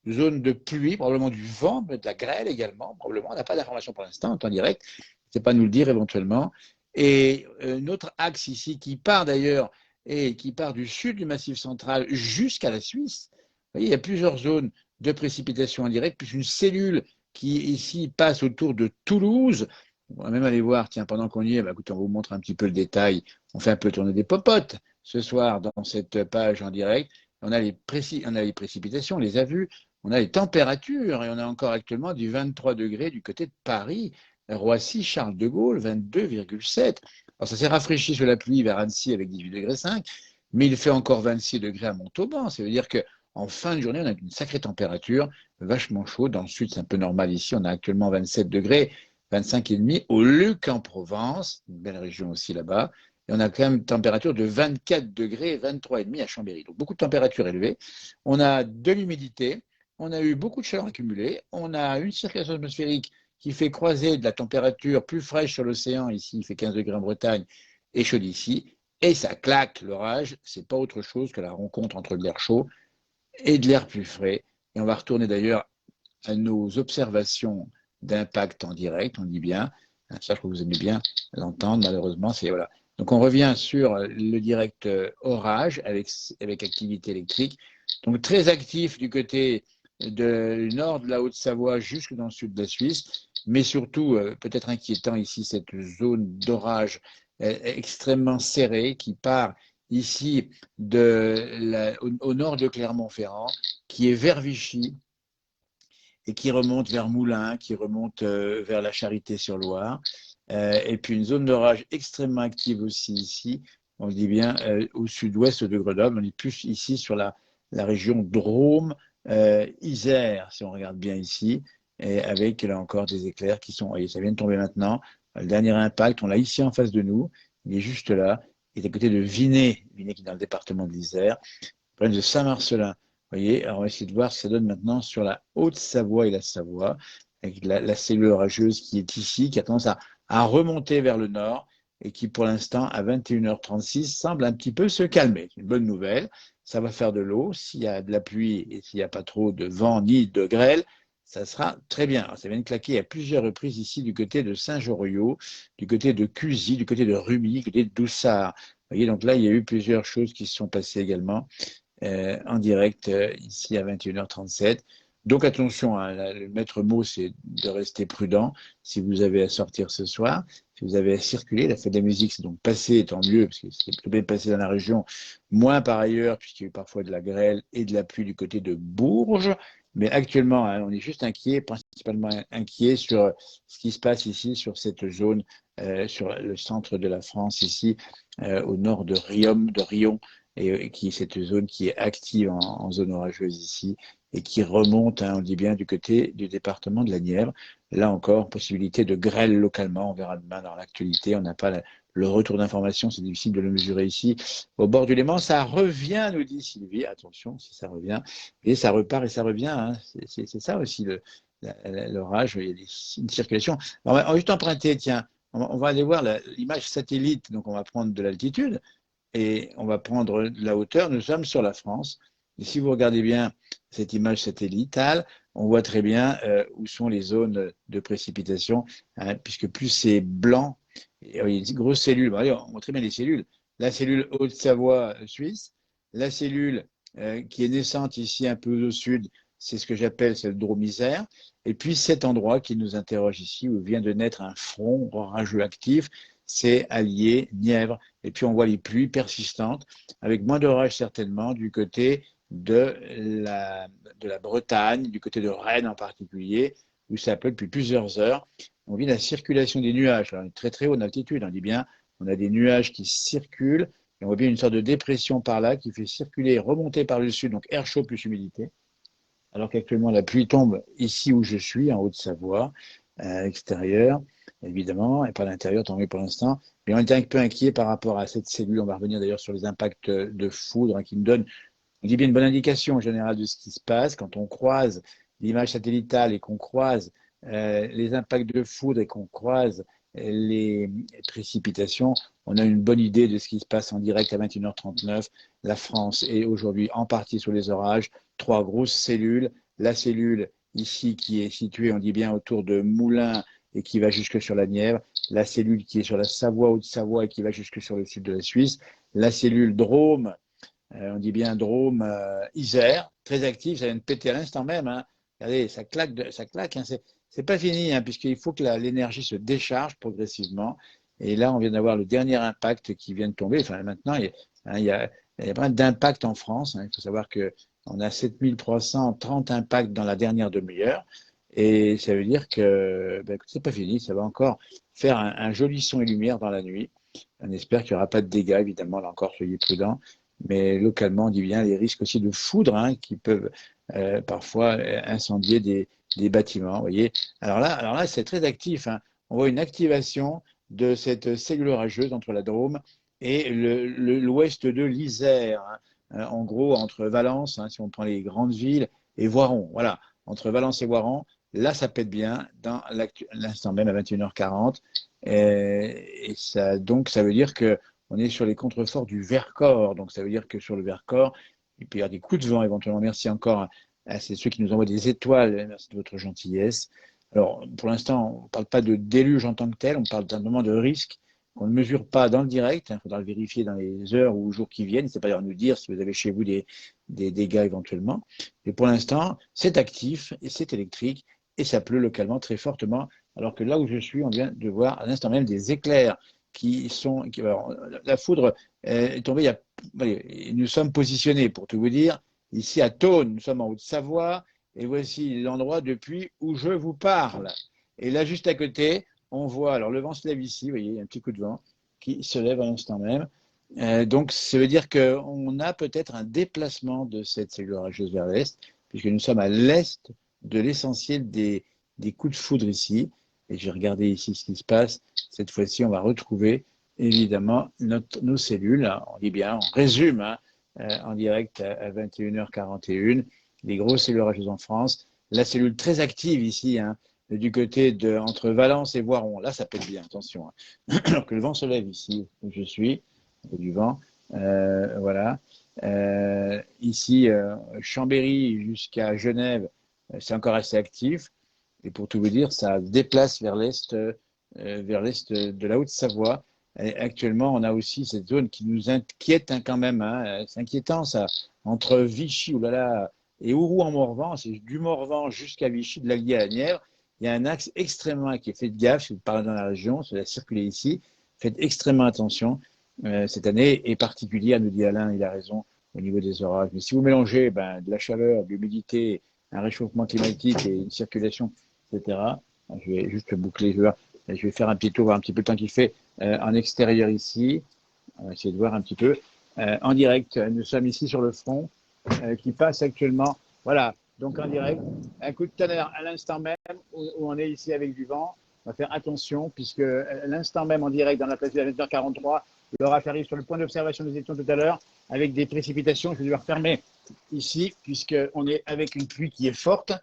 zone de pluie, probablement du vent, de la grêle également, probablement. On n'a pas d'informations pour l'instant, en temps direct. C'est pas nous le dire éventuellement. Et notre axe ici qui part d'ailleurs et qui part du sud du Massif central jusqu'à la Suisse. Vous voyez, il y a plusieurs zones de précipitations indirectes, puis une cellule qui ici passe autour de Toulouse. On va même aller voir, tiens, pendant qu'on y est, bah, écoutez, on vous montre un petit peu le détail. On fait un peu tourner des popotes ce soir dans cette page en direct. On a les précipitations, on les a vues. On a les températures et on a encore actuellement du 23 degrés du côté de Paris. Roissy, Charles de Gaulle, 22,7. Alors ça s'est rafraîchi sous la pluie vers Annecy avec 18 degrés 5, mais il fait encore 26 degrés à Montauban. Ça veut dire qu'en fin de journée, on a une sacrée température, vachement chaud. Dans le sud, c'est un peu normal ici. On a actuellement 27 degrés, 25,5 au Luc en Provence, une belle région aussi là-bas. Et on a quand même une température de 24 degrés, 23,5 à Chambéry. Donc beaucoup de températures élevées. On a de l'humidité. On a eu beaucoup de chaleur accumulée. On a une circulation atmosphérique qui fait croiser de la température plus fraîche sur l'océan, ici il fait 15 degrés en Bretagne, et chaud ici, et ça claque l'orage, c'est pas autre chose que la rencontre entre de l'air chaud et de l'air plus frais. Et on va retourner d'ailleurs à nos observations d'impact en direct, on dit bien, ça je crois que vous aimez bien l'entendre, malheureusement, c'est voilà. Donc on revient sur le direct orage avec activité électrique, donc très actif du côté du nord de la Haute-Savoie jusque dans le sud de la Suisse, mais surtout, peut-être inquiétant ici, cette zone d'orage extrêmement serrée qui part ici au nord de Clermont-Ferrand, qui est vers Vichy et qui remonte vers Moulins, qui remonte vers la Charité-sur-Loire, et puis une zone d'orage extrêmement active aussi ici, on dit bien au sud-ouest de Grenoble, on est plus ici sur la région Drôme, Isère, si on regarde bien ici, et avec là encore des éclairs qui sont, voyez, ça vient de tomber maintenant, le dernier impact, on l'a ici en face de nous, il est juste là, il est à côté de Vinay, Vinay qui est dans le département de l'Isère, près de Saint-Marcelin. Vous voyez, alors on va essayer de voir ce que ça donne maintenant sur la Haute-Savoie et la Savoie, avec la cellule orageuse qui est ici, qui a tendance à remonter vers le nord et qui, pour l'instant, à 21h36, semble un petit peu se calmer. C'est une bonne nouvelle. Ça va faire de l'eau. S'il y a de la pluie et s'il n'y a pas trop de vent ni de grêle, ça sera très bien. Alors, ça vient de claquer à plusieurs reprises ici du côté de Saint-Joriot, du côté de Cusy, du côté de Rumi, du côté de Doussard. Vous voyez, donc là, il y a eu plusieurs choses qui se sont passées également en direct ici à 21h37. Donc attention, hein, le maître mot, c'est de rester prudent si vous avez à sortir ce soir, si vous avez à circuler. La fête de la musique, c'est donc passé, tant mieux, parce que c'est plutôt bien passé dans la région, moins par ailleurs, puisqu'il y a eu parfois de la grêle et de la pluie du côté de Bourges. Mais actuellement, hein, on est juste inquiet, principalement inquiet sur ce qui se passe ici, sur cette zone, sur le centre de la France, ici, au nord de Riom, et qui est cette zone qui est active en zone orageuse ici et qui remonte, hein, on dit bien, du côté du département de la Nièvre. Là encore, possibilité de grêle localement, on verra demain dans l'actualité, on n'a pas le retour d'information, c'est difficile de le mesurer ici. Au bord du Léman, ça revient, nous dit Sylvie, attention si ça revient, et ça repart et ça revient, hein. C'est ça aussi l'orage, il y a une circulation. On va juste emprunter, tiens, on va aller voir l'image satellite, donc on va prendre de l'altitude, et on va prendre de la hauteur. Nous sommes sur la France. Et si vous regardez bien cette image satellitale, on voit très bien où sont les zones de précipitation, hein, puisque plus c'est blanc, il y a une grosse cellule. Bon, allez, on voit très bien les cellules. La cellule Haute-Savoie suisse, la cellule qui est naissante ici un peu au sud, c'est ce que j'appelle le Drôme-Isère. Et puis cet endroit qui nous interroge ici, où vient de naître un front orageux actif, c'est Allier, Nièvre. Et puis on voit les pluies persistantes, avec moins d'orage certainement du côté de la Bretagne, du côté de Rennes en particulier, où ça pleut depuis plusieurs heures. On vit la circulation des nuages. Là, on est très très haut en altitude, on dit bien, on a des nuages qui circulent, et on voit bien une sorte de dépression par là qui fait circuler et remonter par le sud, donc air chaud plus humidité. Alors qu'actuellement la pluie tombe ici où je suis, en Haute-Savoie, à l'extérieur, évidemment, et pas à l'intérieur, tant mieux pour l'instant. Mais on est un peu inquiet par rapport à cette cellule. On va revenir d'ailleurs sur les impacts de foudre, hein, qui nous donnent, on dit bien, une bonne indication en général de ce qui se passe. Quand on croise l'image satellitale et qu'on croise les impacts de foudre et qu'on croise les précipitations, on a une bonne idée de ce qui se passe en direct à 21h39. La France est aujourd'hui en partie sous les orages. 3 grosses cellules. La cellule ici qui est située, on dit bien, autour de Moulins et qui va jusque sur la Nièvre, la cellule qui est sur la Savoie, Haute-Savoie et qui va jusque sur le sud de la Suisse, la cellule Drôme, on dit bien Drôme, Isère, très active, ça vient de péter à l'instant même. Hein. Regardez, ça claque. Hein. C'est pas fini, hein, puisqu'il faut que l'énergie se décharge progressivement. Et là, on vient d'avoir le dernier impact qui vient de tomber. Enfin, maintenant, il y a pas d'impact en France. Hein. Il faut savoir qu'on a 7330 impacts dans la dernière demi-heure. Et ça veut dire que c'est pas fini. Ça va encore faire un joli son et lumière dans la nuit. On espère qu'il n'y aura pas de dégâts, évidemment. Là encore, soyez prudents. Mais localement, on dit bien les risques aussi de foudre hein, qui peuvent parfois incendier des bâtiments. Vous voyez. Alors là, c'est très actif. Hein. On voit une activation de cette cellule orageuse entre la Drôme et l'ouest de l'Isère. Hein. En gros, entre Valence, hein, si on prend les grandes villes, et Voiron. Voilà, entre Valence et Voiron, là, ça pète bien dans l'instant même à 21h40. Et ça, donc, ça veut dire qu'on est sur les contreforts du Vercors. Donc, ça veut dire que sur le Vercors, il peut y avoir des coups de vent éventuellement. Merci encore à ceux qui nous envoient des étoiles. Merci de votre gentillesse. Alors, pour l'instant, on ne parle pas de déluge en tant que tel, on parle simplement de risque qu'on ne mesure pas dans le direct. Il faudra le vérifier dans les heures ou jours qui viennent. C'est pas à nous dire si vous avez chez vous des dégâts éventuellement. Mais pour l'instant, c'est actif et c'est électrique et ça pleut localement très fortement. Alors que là où je suis, on vient de voir à l'instant même des éclairs alors, la foudre est tombée. Nous sommes positionnés, pour tout vous dire, ici à Thônes. Nous sommes en Haute-Savoie. Et voici l'endroit depuis où je vous parle. Et là, juste à côté, on voit, alors le vent se lève ici, vous voyez, il y a un petit coup de vent qui se lève à l'instant même. Donc, ça veut dire qu'on a peut-être un déplacement de cette cellule orageuse vers l'est, puisque nous sommes à l'est de l'essentiel des coups de foudre ici. Et j'ai regardé ici ce qui se passe. Cette fois-ci, on va retrouver évidemment nos cellules. On dit bien, on résume hein, en direct à 21h41. Les grosses cellules orageuses en France. La cellule très active ici, hein, du côté entre Valence et Voiron. Là, ça pète bien, attention. Hein. Alors que le vent se lève ici, où je suis, il y a du vent. Voilà. Ici, Chambéry jusqu'à Genève, c'est encore assez actif. Et pour tout vous dire, ça déplace vers l'est de la Haute-Savoie. Et actuellement, on a aussi cette zone qui nous inquiète hein, quand même. Hein. C'est inquiétant, ça. Entre Vichy, oulala, et Ouroux-en-Morvan, c'est du Morvan jusqu'à Vichy, de l'Allier à la Nièvre. Il y a un axe extrêmement inquiet. Faites gaffe, si vous parlez dans la région, ça va circuler ici. Faites extrêmement attention. Cette année est particulière, nous dit Alain, il a raison, au niveau des orages. Mais si vous mélangez de la chaleur, de l'humidité, un réchauffement climatique et une circulation, etc., je vais juste boucler, je vais faire un petit tour, voir un petit peu le temps qu'il fait en extérieur ici. On va essayer de voir un petit peu. En direct, nous sommes ici sur le front qui passe actuellement. Voilà, donc en direct, un coup de tonnerre à l'instant même où on est ici avec du vent. On va faire attention puisque à l'instant même en direct dans la place de la 20h43, l'orage arrive sur le point d'observation nous étions tout à l'heure avec des précipitations. Je vais devoir fermer ici puisqu'on est avec une pluie qui est forte.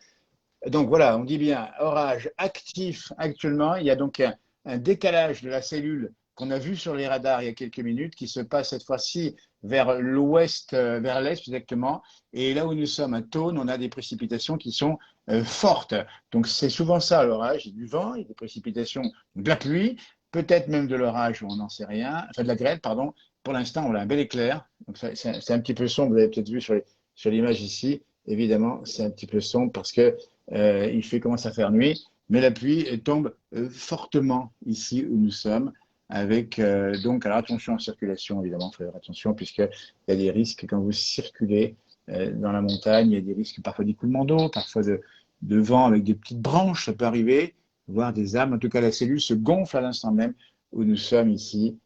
Donc voilà, on dit bien orage actif actuellement. Il y a donc un décalage de la cellule qu'on a vu sur les radars il y a quelques minutes qui se passe cette fois-ci vers l'ouest, vers l'est exactement. Et là où nous sommes à Thônes, on a des précipitations qui sont fortes. Donc c'est souvent ça l'orage, il y a du vent, il y a des précipitations, de la pluie, peut-être même de l'orage, on n'en sait rien, enfin de la grêle, pardon. Pour l'instant, on a un bel éclair. Donc c'est un petit peu sombre, vous avez peut-être vu sur l'image ici. Évidemment, c'est un petit peu sombre parce que il commence à faire nuit, mais la pluie tombe fortement ici où nous sommes. Avec donc, alors attention en circulation, évidemment, il faut faire attention, puisqu'il y a des risques quand vous circulez dans la montagne, il y a des risques parfois d'écoulement d'eau, parfois de vent avec des petites branches, ça peut arriver, voire des âmes. En tout cas, la cellule se gonfle à l'instant même où nous sommes ici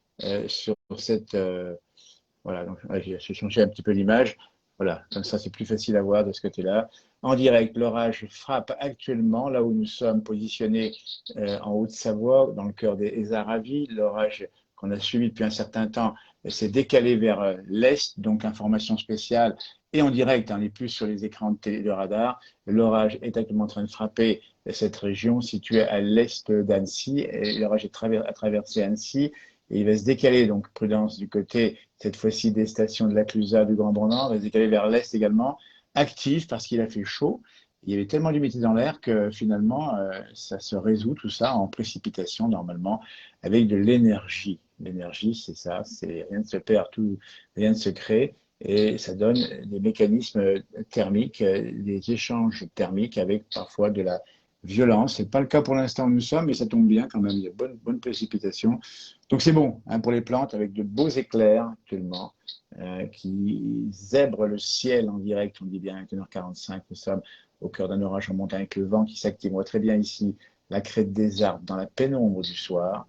sur cette. Voilà, donc j'ai changé un petit peu l'image. Voilà, comme ça c'est plus facile à voir de ce côté-là. En direct, l'orage frappe actuellement là où nous sommes positionnés en Haute-Savoie, dans le cœur des Aravis. L'orage qu'on a suivi depuis un certain temps s'est décalé vers l'est, donc information spéciale. Et en direct, on est plus sur les écrans de radar. L'orage est actuellement en train de frapper cette région située à l'est d'Annecy. L'orage a traversé Annecy. Et il va se décaler, donc prudence du côté, cette fois-ci, des stations de la Clusaz, du Grand Bornand, il va se décaler vers l'est également, actif parce qu'il a fait chaud. Il y avait tellement d'humidité dans l'air que finalement, ça se résout tout ça en précipitation normalement avec de l'énergie. L'énergie, c'est ça, c'est rien ne se perd, tout, rien ne se crée et ça donne des mécanismes thermiques, des échanges thermiques avec parfois de la violence. C'est pas le cas pour l'instant où nous sommes, mais ça tombe bien quand même. Il y a bonne précipitation. Donc c'est bon hein, pour les plantes avec de beaux éclairs actuellement qui zèbrent le ciel en direct. On dit bien à 1h45, nous sommes au cœur d'un orage en montagne avec le vent qui s'active. On voit très bien ici la crête des arbres dans la pénombre du soir.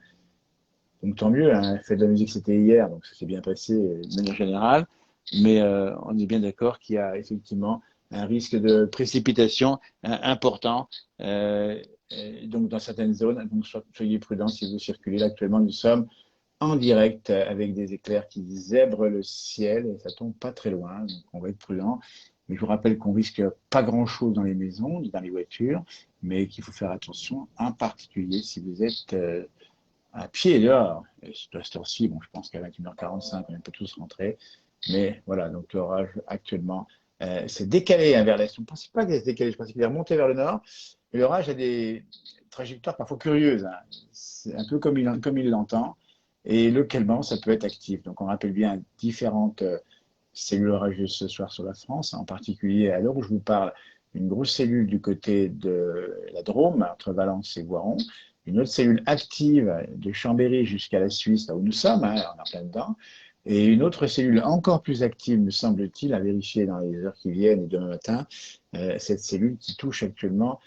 Donc tant mieux, hein, la fête de la musique c'était hier, donc ça s'est bien passé de manière générale. Mais on est bien d'accord qu'il y a effectivement un risque de précipitation important. Donc dans certaines zones, donc soyez prudents si vous circulez. Là, actuellement, nous sommes en direct avec des éclairs qui zèbrent le ciel et ça tombe pas très loin, donc on va être prudent. Mais je vous rappelle qu'on risque pas grand-chose dans les maisons ni dans les voitures, mais qu'il faut faire attention, en particulier si vous êtes à pied dehors. Et à cette heure-ci, bon, je pense qu'à 21h45, on peut tous rentrer. Mais voilà, donc l'orage actuellement s'est décalé hein, vers l'est. On ne pensait pas qu'il allait se décaler, je pensais qu'il allait remonter vers le nord. Et l'orage a des trajectoires parfois curieuses. Hein. C'est un peu comme il l'entend. Et localement, ça peut être actif. Donc on rappelle bien différentes cellules orageuses ce soir sur la France, en particulier à l'heure où je vous parle, une grosse cellule du côté de la Drôme, entre Valence et Voiron, une autre cellule active de Chambéry jusqu'à la Suisse, là où nous sommes, hein, on est en plein dedans, et une autre cellule encore plus active, me semble-t-il, à vérifier dans les heures qui viennent et demain matin, cette cellule qui touche actuellement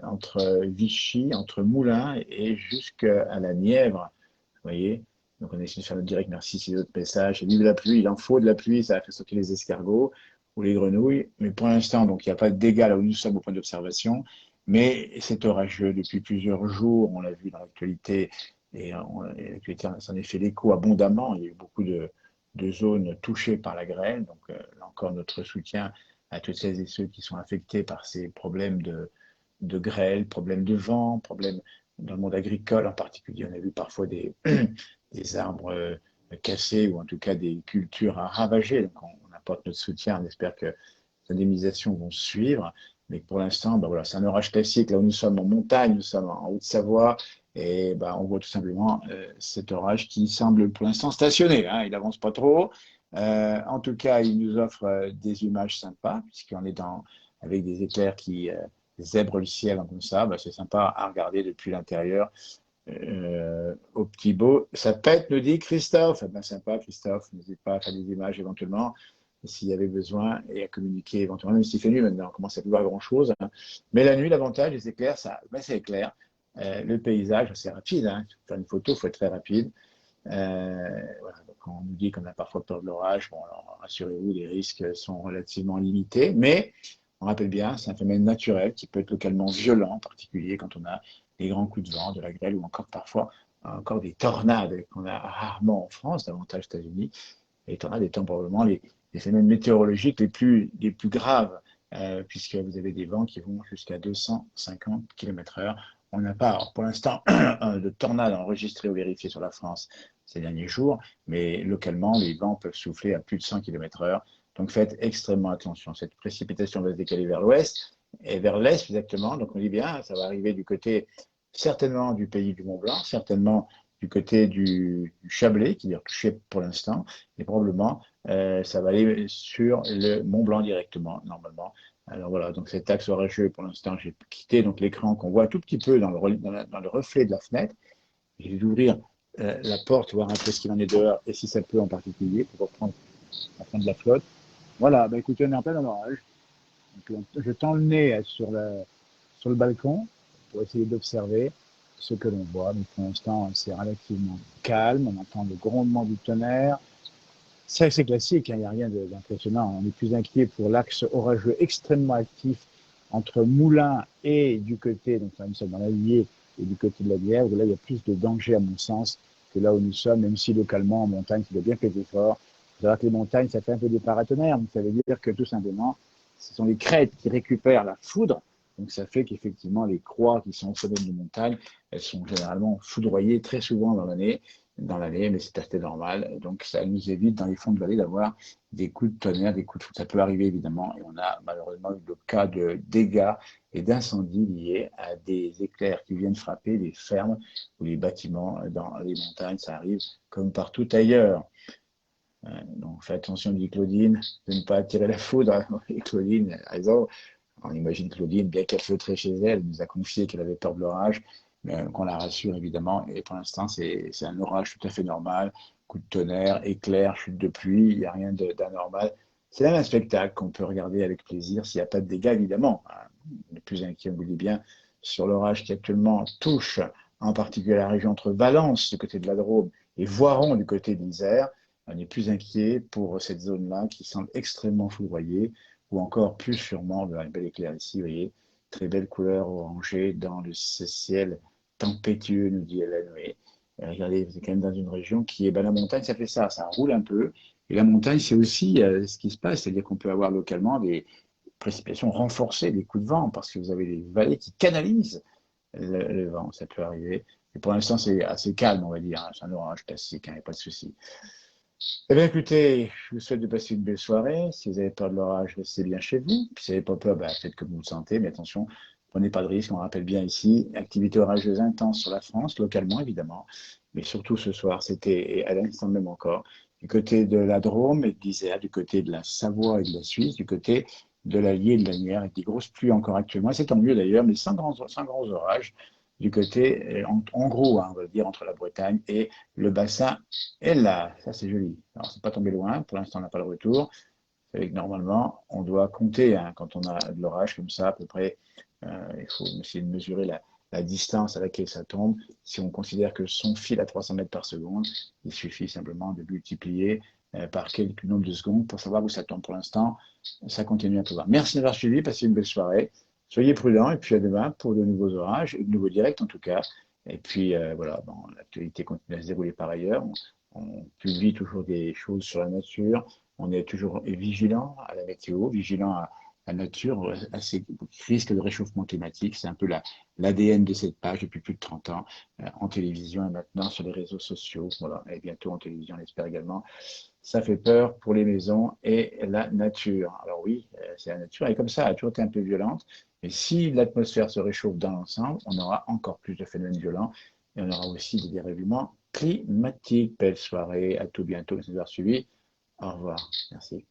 entre Vichy, entre Moulins et jusqu'à la Nièvre. Vous voyez? Donc on essaie de faire notre direct, merci, c'est d'autres messages. Vive la pluie, il en faut de la pluie, ça va faire sauter les escargots ou les grenouilles. Mais pour l'instant, donc il n'y a pas de dégâts là où nous sommes au point d'observation. Mais c'est orageux depuis plusieurs jours, on l'a vu dans l'actualité, et l'actualité s'en est fait l'écho abondamment. Il y a eu beaucoup de zones touchées par la grêle. Donc là encore, notre soutien à toutes celles et ceux qui sont affectés par ces problèmes de grêle, problèmes de vent, problèmes dans le monde agricole en particulier. On a vu parfois des arbres cassés ou en tout cas des cultures à ravager. Donc on apporte notre soutien, on espère que les indemnisations vont suivre. Mais pour l'instant, ben voilà, c'est un orage classique. Là où nous sommes en montagne, nous sommes en Haute-Savoie, et ben, on voit tout simplement cet orage qui semble pour l'instant stationné. Hein, il n'avance pas trop. En tout cas, il nous offre des images sympas, puisqu'on est avec des éclairs qui zèbrent le ciel comme ça. Ben, c'est sympa à regarder depuis l'intérieur. Au petit beau. Ça pète, nous dit Christophe. Eh ben, sympa, Christophe. N'hésite pas à faire des images éventuellement s'il y avait besoin et à communiquer éventuellement, même s'il fait nuit maintenant, on commence à plus voir grand-chose. Hein. Mais la nuit, l'avantage, les éclairs, c'est éclair. Le paysage, c'est rapide. Hein. Pour faire une photo, il faut être très rapide. Voilà. Donc, on nous dit qu'on a parfois peur de l'orage. Bon, alors, rassurez-vous, les risques sont relativement limités. Mais on rappelle bien, c'est un phénomène naturel qui peut être localement violent, en particulier quand on a des grands coups de vent, de la grêle ou encore parfois encore des tornades qu'on a rarement en France, davantage aux États-Unis. Les tornades étant probablement les phénomènes météorologiques les plus graves, puisque vous avez des vents qui vont jusqu'à 250 km/h. On n'a pas, alors pour l'instant, de tornades enregistrées ou vérifiées sur la France ces derniers jours, mais localement, les vents peuvent souffler à plus de 100 km/h. Donc faites extrêmement attention. Cette précipitation va se décaler vers l'ouest et vers l'est exactement. Donc on dit bien, ça va arriver du côté certainement du pays du Mont-Blanc, certainement du côté du Chablais, qui est touché pour l'instant, et probablement ça va aller sur le Mont-Blanc directement, normalement. Alors voilà, donc cet axe orageux, pour l'instant, j'ai quitté donc l'écran qu'on voit un tout petit peu dans le reflet de la fenêtre. Je vais ouvrir la porte, voir un peu ce qu'il en est dehors, et si ça peut en particulier, pour reprendre la fin de la flotte. Voilà, bah écoutez, on est en plein orage. Donc, je tends le nez sur le balcon pour essayer d'observer ce que l'on voit. Mais pour l'instant, c'est relativement calme. On entend le grondement du tonnerre. C'est assez classique, hein, il n'y a rien d'impressionnant. On est plus inquiet pour l'axe orageux extrêmement actif entre Moulins et du côté, donc là nous sommes dans l'Allier et du côté de la Nièvre, où là il y a plus de danger à mon sens que là où nous sommes, même si localement en montagne, ça doit bien péter fort. Il faut savoir que les montagnes, ça fait un peu des paratonnerres, donc ça veut dire que tout simplement, ce sont les crêtes qui récupèrent la foudre, donc ça fait qu'effectivement les croix qui sont au sommet de montagne, elles sont généralement foudroyées très souvent dans l'année. dans l'année, mais c'est assez normal. Donc, ça nous évite dans les fonds de vallée d'avoir des coups de tonnerre, des coups de foudre. Ça peut arriver évidemment, et on a malheureusement eu le cas de dégâts et d'incendies liés à des éclairs qui viennent frapper les fermes ou les bâtiments dans les montagnes. Ça arrive comme partout ailleurs. Donc, faites attention, dit Claudine, de ne pas attirer la foudre. Et Claudine a raison. On imagine Claudine, bien qu'elle feutrait chez elle, nous a confié qu'elle avait peur de l'orage, mais qu'on la rassure évidemment. Et pour l'instant, c'est un orage tout à fait normal. Coup de tonnerre, éclair, chute de pluie, il n'y a rien d'anormal. C'est même un spectacle qu'on peut regarder avec plaisir s'il n'y a pas de dégâts, évidemment. On est plus inquiet, on vous dit bien, sur l'orage qui actuellement touche en particulier la région entre Valence, du côté de la Drôme, et Voiron, du côté de l'Isère. On est plus inquiet pour cette zone-là qui semble extrêmement foudroyée, ou encore plus sûrement, une belle éclair ici, vous voyez, très belle couleur orangée dans le ciel tempétueux, nous dit Hélène. Oui. Et regardez, vous êtes quand même dans une région qui est, ben, la montagne, ça fait ça roule un peu. Et la montagne, c'est aussi ce qui se passe, c'est-à-dire qu'on peut avoir localement des précipitations renforcées, des coups de vent, parce que vous avez des vallées qui canalisent le vent, ça peut arriver. Et pour l'instant, c'est assez calme, on va dire. Hein. C'est un orage classique, il n'y a pas de souci. Eh bien, écoutez, je vous souhaite de passer une belle soirée. Si vous avez peur de l'orage, restez bien chez vous. Puis si vous n'avez pas peur, faites comme vous le sentez. Mais attention, prenez pas de risque. On rappelle bien ici, activité orageuse intense sur la France, localement évidemment. Mais surtout ce soir, c'était, et à l'instant même encore, du côté de la Drôme et de l'Isère, du côté de la Savoie et de la Suisse, du côté de l'Allier et de l'Asnières, avec des grosses pluies encore actuellement. Et c'est tant mieux d'ailleurs, mais sans grands orages du côté, en gros, hein, on va dire, entre la Bretagne et le bassin et là, ça c'est joli. Alors, c'est pas tombé loin, pour l'instant on n'a pas le retour. C'est vrai que normalement, on doit compter hein, quand on a de l'orage comme ça, à peu près. Il faut essayer de mesurer la distance à laquelle ça tombe. Si on considère que son fil à 300 mètres par seconde, il suffit simplement de multiplier par quelques nombre de secondes pour savoir où ça tombe. Pour l'instant, ça continue à pleuvoir. Merci d'avoir suivi, passez une belle soirée. Soyez prudents et puis à demain pour de nouveaux orages, de nouveaux directs en tout cas. Et puis voilà, bon, l'actualité continue à se dérouler par ailleurs. On publie toujours des choses sur la nature. On est toujours vigilant à la météo, vigilant à la nature, à ces risques de réchauffement climatique. C'est un peu l'ADN de cette page depuis plus de 30 ans, en télévision et maintenant sur les réseaux sociaux. Voilà, et bientôt en télévision, on espère également. Ça fait peur pour les maisons et la nature. Alors oui, c'est la nature, et comme ça, elle a toujours été un peu violente. Mais si l'atmosphère se réchauffe dans l'ensemble, on aura encore plus de phénomènes violents et on aura aussi des dérèglements climatiques. Belle soirée, à tout bientôt, merci d'avoir suivi. Au revoir, merci.